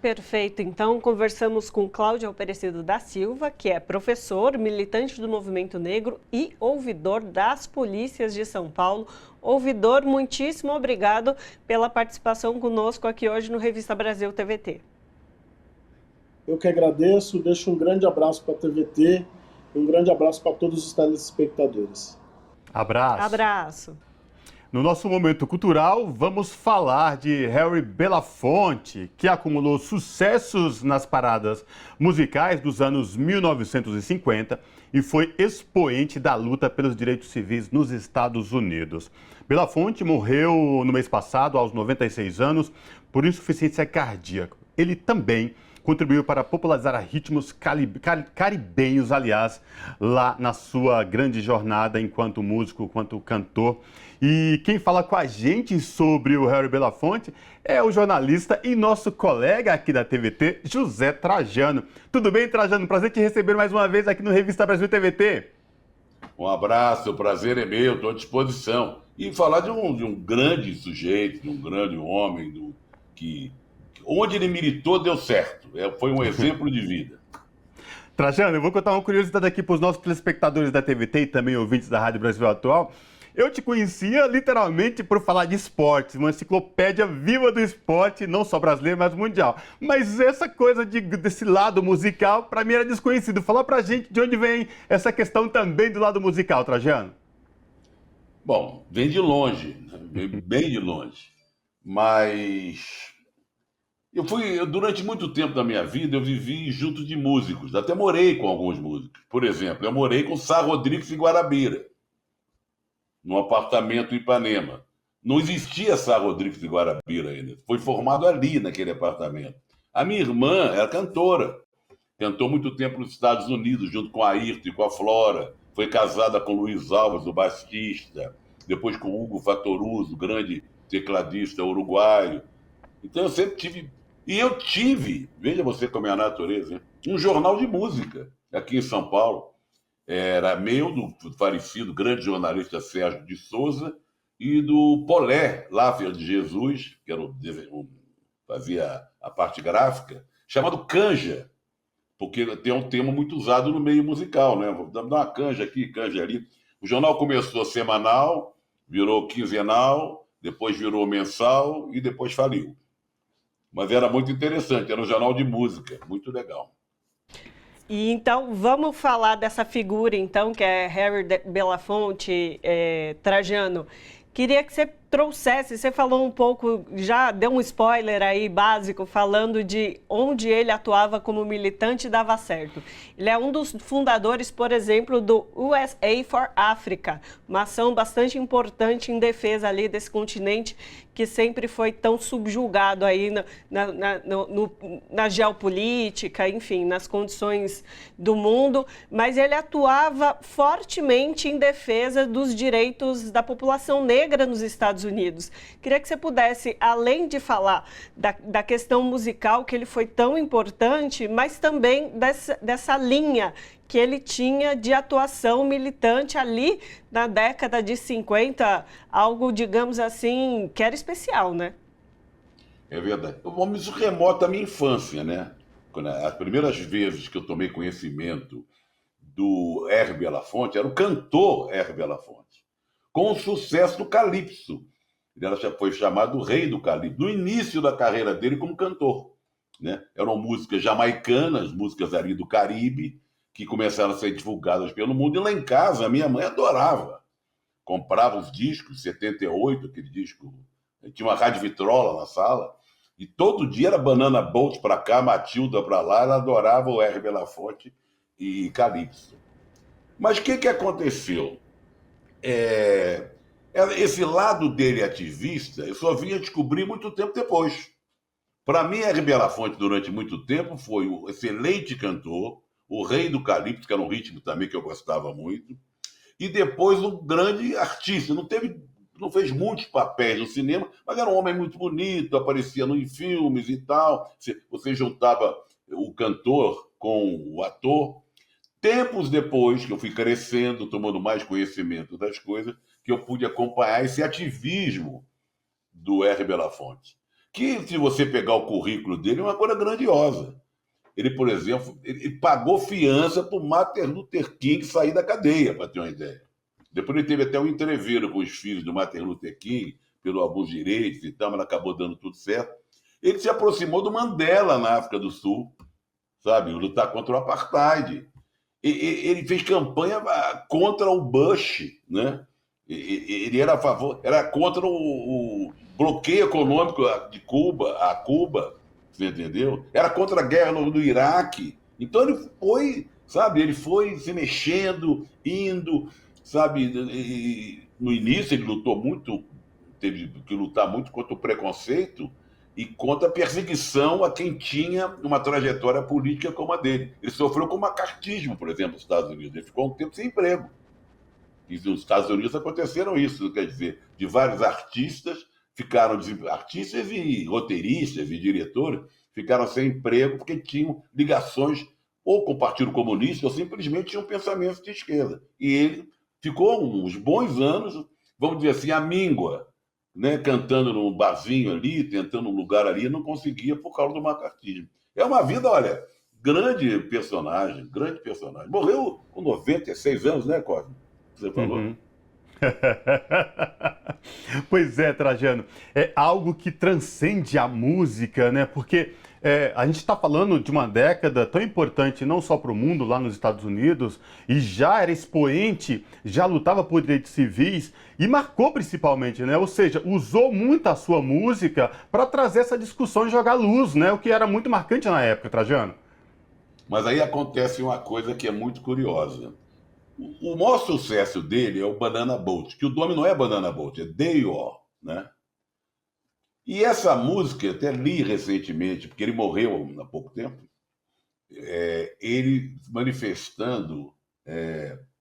S2: Perfeito. Então, conversamos com Cláudio Aparecido da Silva, que é professor, militante do Movimento Negro e ouvidor das polícias de São Paulo. Ouvidor, muitíssimo obrigado pela participação conosco aqui hoje no Revista Brasil TVT.
S9: Eu que agradeço, deixo um grande abraço para a TVT e um grande abraço para todos os telespectadores.
S1: Abraço.
S2: Abraço.
S1: No nosso momento cultural, vamos falar de Harry Belafonte, que acumulou sucessos nas paradas musicais dos anos 1950 e foi expoente da luta pelos direitos civis nos Estados Unidos. Belafonte morreu no mês passado, aos 96 anos, por insuficiência cardíaca. Ele também contribuiu para popularizar ritmos caribenhos, aliás, lá na sua grande jornada enquanto músico, enquanto cantor. E quem fala com a gente sobre o Harry Belafonte é o jornalista e nosso colega aqui da TVT, José Trajano. Tudo bem, Trajano? Prazer te receber mais uma vez aqui no Revista Brasil TVT.
S10: Um abraço, o prazer é meu, estou à disposição. E falar de um grande sujeito, de um grande homem, que onde ele militou deu certo. Foi um exemplo de vida.
S1: Trajano, eu vou contar uma curiosidade aqui para os nossos telespectadores da TVT e também ouvintes da Rádio Brasil Atual. Eu te conhecia literalmente por falar de esportes, uma enciclopédia viva do esporte, não só brasileiro, mas mundial. Mas essa coisa desse lado musical, para mim era desconhecido. Fala pra gente de onde vem essa questão também do lado musical, Trajano.
S10: Bom, vem de longe, vem bem de longe. Mas durante muito tempo da minha vida, eu vivi junto de músicos. Até morei com alguns músicos. Por exemplo, eu morei com Sá Rodrigues em Guarabira, num apartamento em Ipanema. Não existia Sá Rodrigues em Guarabira ainda. Foi formado ali, naquele apartamento. A minha irmã era cantora. Cantou muito tempo nos Estados Unidos, junto com a Ayrton e com a Flora. Foi casada com Luiz Alves, o baixista. Depois com Hugo Fatoruso, grande tecladista uruguaio. Então eu sempre tive... E eu tive, veja você como é a natureza, hein? Um jornal de música aqui em São Paulo. Era meu, do falecido grande jornalista Sérgio de Souza, e do Polé Láfia de Jesus, que fazia a parte gráfica, chamado Canja, porque tem um tema muito usado no meio musical, né? Vou dar uma canja aqui, canja ali. O jornal começou semanal, virou quinzenal, depois virou mensal e depois faliu. Mas era muito interessante, era um jornal de música, muito legal.
S2: E então, vamos falar dessa figura, então, que é Harry Belafonte, Trajano. Queria que você trouxesse, você falou um pouco, já deu um spoiler aí básico, falando de onde ele atuava como militante e dava certo. Ele é um dos fundadores, por exemplo, do USA for Africa, uma ação bastante importante em defesa ali desse continente que sempre foi tão subjugado aí na geopolítica, enfim, nas condições do mundo, mas ele atuava fortemente em defesa dos direitos da população negra nos Estados Unidos. Queria que você pudesse, além de falar da questão musical, que ele foi tão importante, mas também dessa linha que ele tinha de atuação militante ali na década de 50, algo, digamos assim, que era especial, né?
S10: É verdade. Isso remota à minha infância, né? As primeiras vezes que eu tomei conhecimento do Harry Belafonte, era o cantor Harry Belafonte, com o sucesso do Calypso. Ele foi chamado o Rei do Calypso, no início da carreira dele como cantor, né? Eram músicas jamaicanas, músicas ali do Caribe, que começaram a ser divulgadas pelo mundo. E lá em casa, a minha mãe adorava. Comprava os discos, 78, aquele disco. Tinha uma rádio vitrola na sala. E todo dia era Banana Boat para cá, Matilda para lá. Ela adorava o Harry Belafonte e Calypso. Mas o que aconteceu? Esse lado dele ativista, eu só vim a descobrir muito tempo depois. Para mim, Harry Belafonte, durante muito tempo, foi um excelente cantor, o Rei do Calypso, que era um ritmo também que eu gostava muito, e depois um grande artista. Não fez muitos papéis no cinema, mas era um homem muito bonito, aparecia em filmes e tal. Você juntava o cantor com o ator. Tempos depois, que eu fui crescendo, tomando mais conhecimento das coisas, que eu pude acompanhar esse ativismo do R. Belafonte. Que, se você pegar o currículo dele, é uma coisa grandiosa. Ele, por exemplo, ele pagou fiança para o Martin Luther King sair da cadeia, para ter uma ideia. Depois ele teve até um entreveiro com os filhos do Martin Luther King, pelo alguns direitos e tal, mas acabou dando tudo certo. Ele se aproximou do Mandela na África do Sul, sabe? Lutar contra o apartheid. Ele fez campanha contra o Bush, né? Ele era a favor, era contra o bloqueio econômico de Cuba, a Cuba, você entendeu? Era contra a guerra no Iraque. Então ele foi, sabe? Ele foi se mexendo, indo, sabe? No início ele lutou muito, teve que lutar muito contra o preconceito e contra a perseguição a quem tinha uma trajetória política como a dele. Ele sofreu com macartismo, por exemplo, nos Estados Unidos. Ele ficou um tempo sem emprego. E nos Estados Unidos aconteceram isso, quer dizer, de vários artistas ficaram, artistas e roteiristas e diretores, ficaram sem emprego porque tinham ligações ou com o Partido Comunista ou simplesmente tinham pensamentos de esquerda. E ele ficou uns bons anos, vamos dizer assim, à míngua, né, cantando num barzinho ali, tentando um lugar ali, não conseguia por causa do macartismo. É uma vida, olha, grande personagem. Morreu com 96 anos, né, Cosme? Você falou?
S1: Uhum. Pois é, Trajano, é algo que transcende a música, né? Porque a gente está falando de uma década tão importante não só para o mundo, lá nos Estados Unidos, e já era expoente, já lutava por direitos civis e marcou principalmente, né? Ou seja, usou muito a sua música para trazer essa discussão e jogar luz, né? O que era muito marcante na época, Trajano.
S10: Mas aí acontece uma coisa que é muito curiosa. O maior sucesso dele é o Banana Boat, que o nome não é Banana Boat, é Day-O, né? E essa música, até li recentemente, porque ele morreu há pouco tempo, ele manifestando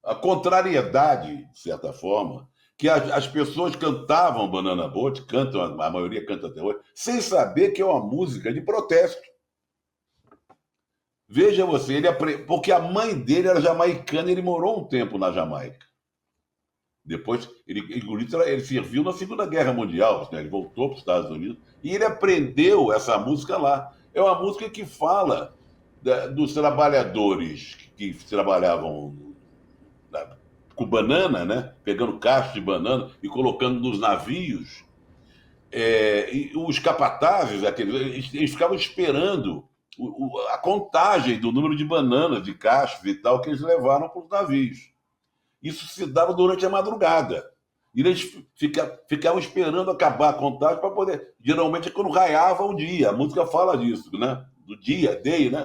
S10: a contrariedade, de certa forma, que as pessoas cantavam Banana Boat, cantam, a maioria canta até hoje, sem saber que é uma música de protesto. Veja você, porque a mãe dele era jamaicana e ele morou um tempo na Jamaica. Depois, ele serviu na Segunda Guerra Mundial, né? Ele voltou para os Estados Unidos e ele aprendeu essa música lá. É uma música que fala dos trabalhadores que trabalhavam com banana, né? Pegando cachos de banana e colocando nos navios. E os capatazes, eles ficavam esperando a contagem do número de bananas, de cachos e tal, que eles levaram para os navios. Isso se dava durante a madrugada. E eles ficavam esperando acabar a contagem para poder... Geralmente é quando raiava o dia. A música fala disso, né? Do dia, day, né?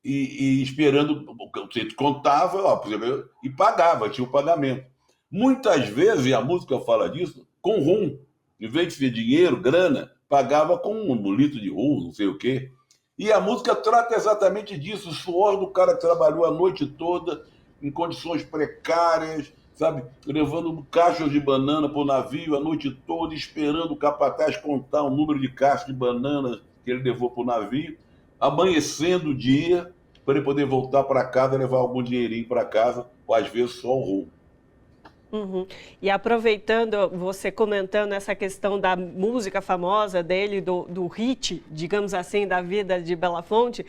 S10: E esperando... Você contava, ó, por exemplo, e pagava, tinha o pagamento. Muitas vezes, a música fala disso, com rum. Em vez de ser dinheiro, grana, pagava com um litro de rum, não sei o quê. E a música trata exatamente disso, o suor do cara que trabalhou a noite toda, em condições precárias, sabe? Levando caixas de banana para o navio a noite toda, esperando o capataz contar o número de caixas de bananas que ele levou para o navio, amanhecendo o dia, para ele poder voltar para casa e levar algum dinheirinho para casa, ou às vezes só o rum.
S2: Uhum. E aproveitando, você comentando essa questão da música famosa dele, do hit, digamos assim, da vida de Belafonte,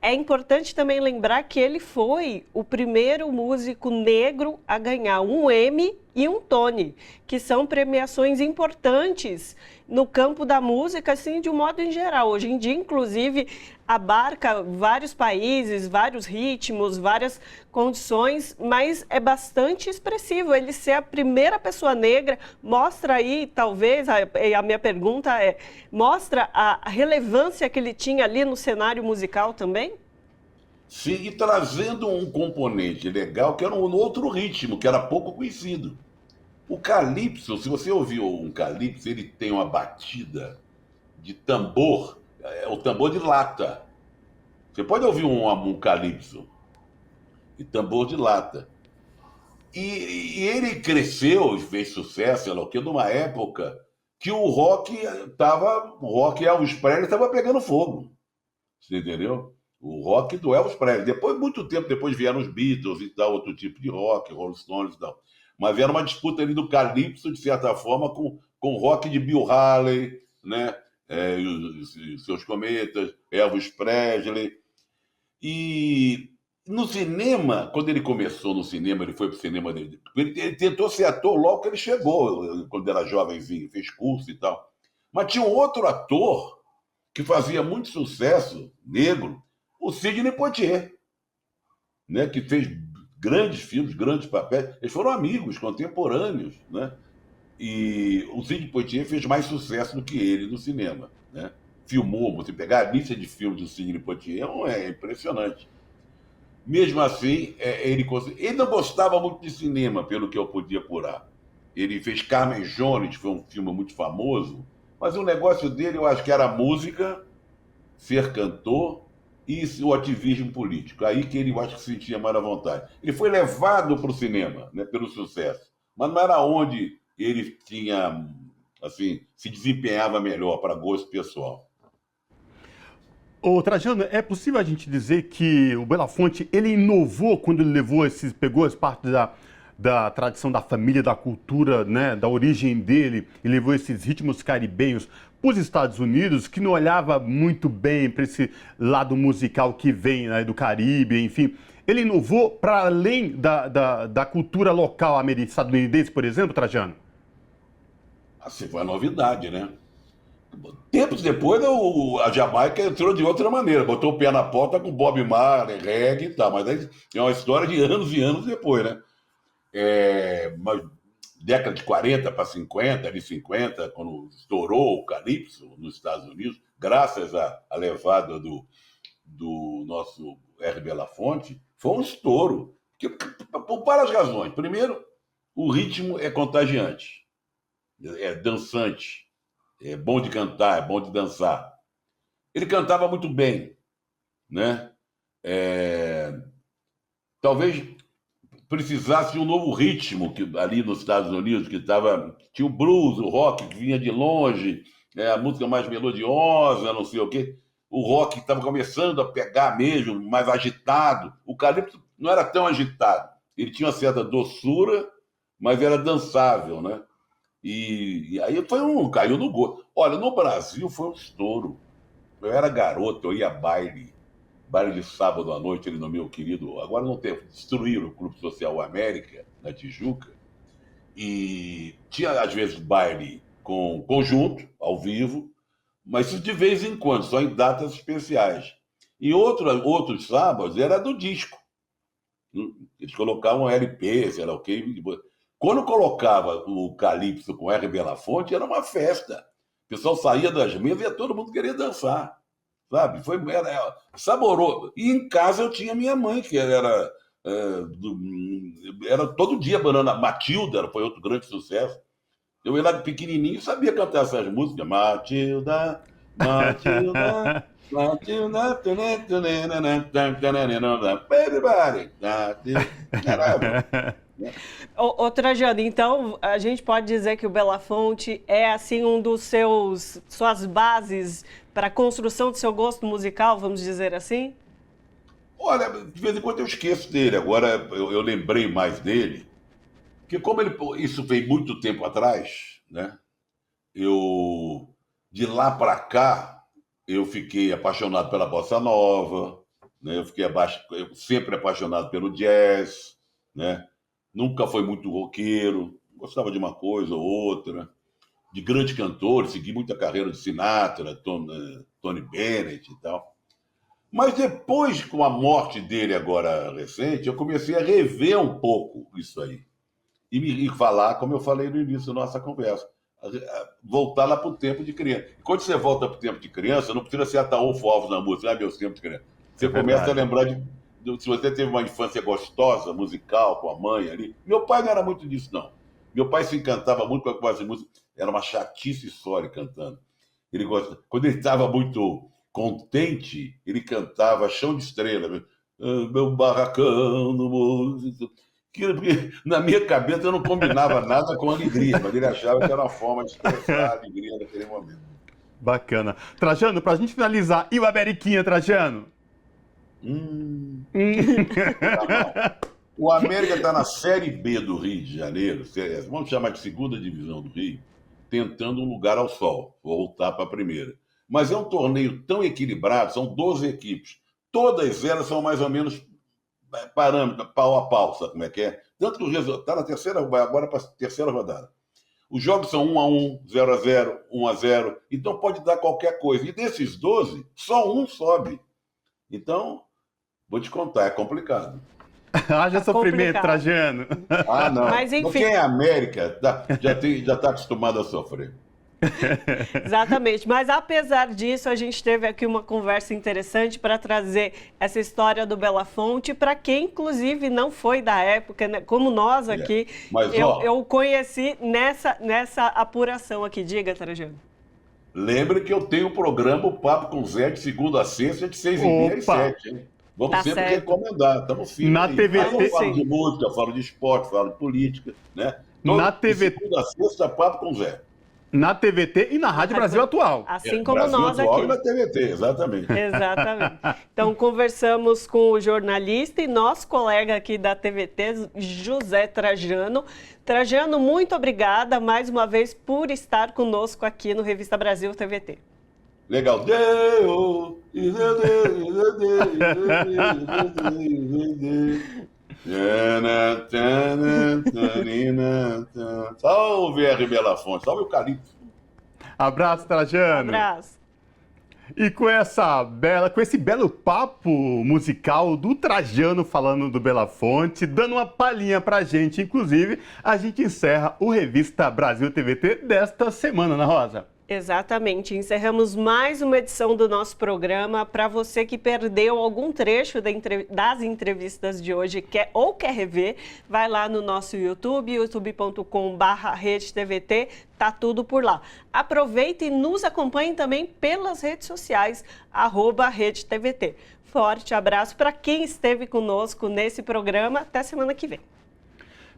S2: é importante também lembrar que ele foi o primeiro músico negro a ganhar um Emmy e um Tony, que são premiações importantes no campo da música, assim, de um modo em geral. Hoje em dia, inclusive, abarca vários países, vários ritmos, várias condições, mas é bastante expressivo. Ele ser a primeira pessoa negra mostra aí, talvez, a minha pergunta mostra a relevância que ele tinha ali no cenário musical também?
S10: Sim, e trazendo um componente legal, que era um outro ritmo, que era pouco conhecido. O calypso, se você ouviu um calypso, ele tem uma batida de tambor, o tambor de lata. Você pode ouvir um calypso, de tambor de lata. E ele cresceu, fez sucesso, sei lá o quê, numa época que o rock Elvis Presley estava pegando fogo. Você entendeu? O rock do Elvis Presley. Muito tempo depois vieram os Beatles e tal, outro tipo de rock, Rolling Stones e tal. Mas era uma disputa ali do calypso, de certa forma, com o rock de Bill Haley, né? Os seus cometas, Elvis Presley. E no cinema, quando ele começou no cinema, ele foi para o cinema dele, ele tentou ser ator logo que ele chegou, quando era jovenzinho, fez curso e tal. Mas tinha um outro ator que fazia muito sucesso, negro, o Sidney Poitier, né, que fez grandes filmes, grandes papéis. Eles foram amigos, contemporâneos, né? E o Sidney Poitier fez mais sucesso do que ele no cinema, né? Filmou, você pegar a lista de filmes do Sidney Poitier é impressionante. Mesmo assim, ele não gostava muito de cinema, pelo que eu podia apurar. Ele fez Carmen Jones, que foi um filme muito famoso, mas o negócio dele, eu acho que era a música, ser cantor e o ativismo político. Aí que ele, eu acho que se sentia mais à vontade. Ele foi levado para o cinema, né, pelo sucesso, mas não era onde ele tinha, assim, se desempenhava melhor para gosto pessoal.
S1: Ô, Trajano, é possível a gente dizer que o Belafonte, ele inovou quando ele pegou as partes da tradição da família, da cultura, né, da origem dele, e levou esses ritmos caribenhos para os Estados Unidos, que não olhava muito bem para esse lado musical que vem, né, do Caribe, enfim. Ele inovou para além da cultura local estadunidense, por exemplo, Trajano?
S10: Assim, foi a novidade, né? Tempos depois, a Jamaica entrou de outra maneira, botou o pé na porta com Bob Marley, reggae e tal, mas aí é uma história de anos e anos depois, né? Mas década de 40 para 50, ali 50, quando estourou o calypso nos Estados Unidos, graças à levada do nosso R. Belafonte, foi um estouro. Por várias razões. Primeiro, o ritmo é contagiante, é dançante, é bom de cantar, é bom de dançar. Ele cantava muito bem, né? Talvez precisasse de um novo ritmo ali nos Estados Unidos, tinha o blues, o rock que vinha de longe, a música mais melodiosa, não sei o quê. O rock estava começando a pegar mesmo, mais agitado. O calypso não era tão agitado. Ele tinha uma certa doçura, mas era dançável, né? E aí caiu no gosto. Olha, no Brasil foi um estouro. Eu era garoto, eu ia a baile de sábado à noite, ele no meu querido, agora não tem, destruíram o Clube Social América, na Tijuca, e tinha às vezes baile com conjunto, ao vivo, mas isso de vez em quando, só em datas especiais. E outros sábados era do disco. Eles colocavam LP, sei lá o quê. Quando colocava o Calypso com R. Belafonte, era uma festa. O pessoal saía das mesas e ia todo mundo querer dançar. Sabe? Era saboroso. E em casa eu tinha minha mãe, que era todo dia banana. Matilda foi outro grande sucesso. Eu ia lá de pequenininho e sabia cantar essas músicas. Matilda, Matilda, Matilda, everybody.
S2: Ô Trajano, então a gente pode dizer que o Belafonte é assim um dos suas bases para a construção do seu gosto musical, vamos dizer assim?
S10: Olha, de vez em quando eu esqueço dele. Agora eu lembrei mais dele, porque como isso veio muito tempo atrás, né? De lá para cá, eu fiquei apaixonado pela bossa nova, né? Eu sempre apaixonado pelo jazz, né? Nunca foi muito roqueiro, gostava de uma coisa ou outra, de grandes cantores, segui muita carreira de Sinatra, Tony Bennett e tal. Mas depois, com a morte dele agora recente, eu comecei a rever um pouco isso aí. E falar, como eu falei no início da nossa conversa, voltar lá para o tempo de criança. E quando você volta para o tempo de criança, não precisa ser Ataúfo Alves na música, meus tempos de criança. Você começa a lembrar se você teve uma infância gostosa, musical, com a mãe ali. Meu pai não era muito disso, não. Meu pai se encantava muito com a coisa de música. Era uma chatice só ele cantando. Quando ele estava muito contente, ele cantava Chão de Estrela. Meu barracão no morro. Que na minha cabeça não combinava nada com alegria, mas ele achava que era uma forma de expressar a alegria naquele momento.
S1: Bacana. Trajano, pra gente finalizar, e o Ameriquinha, Trajano?
S10: O América está na Série B do Rio de Janeiro, vamos chamar de segunda divisão do Rio, tentando um lugar ao sol, voltar para a primeira. Mas é um torneio tão equilibrado, são 12 equipes. Todas elas são mais ou menos parâmetro, pau a pau, sabe como é que é? Tanto que o resultado está na terceira, vai agora para a terceira rodada. Os jogos são 1-1, 0-0, 1-0, então pode dar qualquer coisa. E desses 12, só um sobe. Então, vou te contar, é complicado.
S1: Haja sofrimento,
S2: complicado.
S1: Trajano.
S10: Ah, não.
S2: Mas, enfim.
S10: Quem é América já está acostumado a sofrer.
S2: Exatamente, mas apesar disso, a gente teve aqui uma conversa interessante para trazer essa história do Belafonte para quem, inclusive, não foi da época, né? Como nós aqui,
S10: Mas,
S2: eu conheci nessa apuração aqui. Diga, Trajano.
S10: Lembre que eu tenho o programa O Papo com Zé de segunda a sexta, de 6h30 às 7, hein? Vamos
S2: Tá
S10: sempre
S2: certo.
S10: recomendar, estamos firmes.
S1: Na
S10: aí.
S1: TVT,
S10: Aí eu falo
S2: sim.
S10: de música, eu falo de esporte, falo de política, né?
S1: Na
S10: De
S1: TVT.
S10: segunda a sexta, Papo com Zé.
S1: Na TVT e na Rádio Brasil Atual.
S2: Assim como
S10: Brasil
S2: nós
S10: Atual
S2: aqui.
S10: e na TVT, exatamente.
S2: Exatamente. Então, conversamos com o jornalista e nosso colega aqui da TVT, José Trajano. Trajano, muito obrigada mais uma vez por estar conosco aqui no Revista Brasil TVT.
S10: Legal. Salve, R. Belafonte. Salve o Calipso.
S1: Abraço, Trajano.
S2: Abraço.
S1: E com esse belo papo musical do Trajano falando do Belafonte, dando uma palhinha pra gente, inclusive, a gente encerra o Revista Brasil TVT desta semana, Ana Rosa.
S2: Exatamente. Encerramos mais uma edição do nosso programa. Para você que perdeu algum trecho das entrevistas de hoje ou quer rever, vai lá no nosso YouTube, youtube.com/RedeTVT, tá tudo por lá. Aproveite e nos acompanhe também pelas redes sociais, @RedeTVT. Forte abraço para quem esteve conosco nesse programa. Até semana que vem.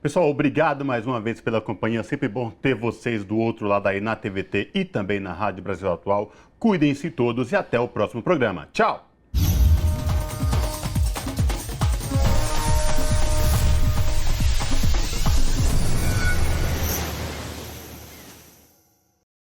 S1: Pessoal, obrigado mais uma vez pela companhia. Sempre bom ter vocês do outro lado aí na TVT e também na Rádio Brasil Atual. Cuidem-se todos e até o próximo programa. Tchau!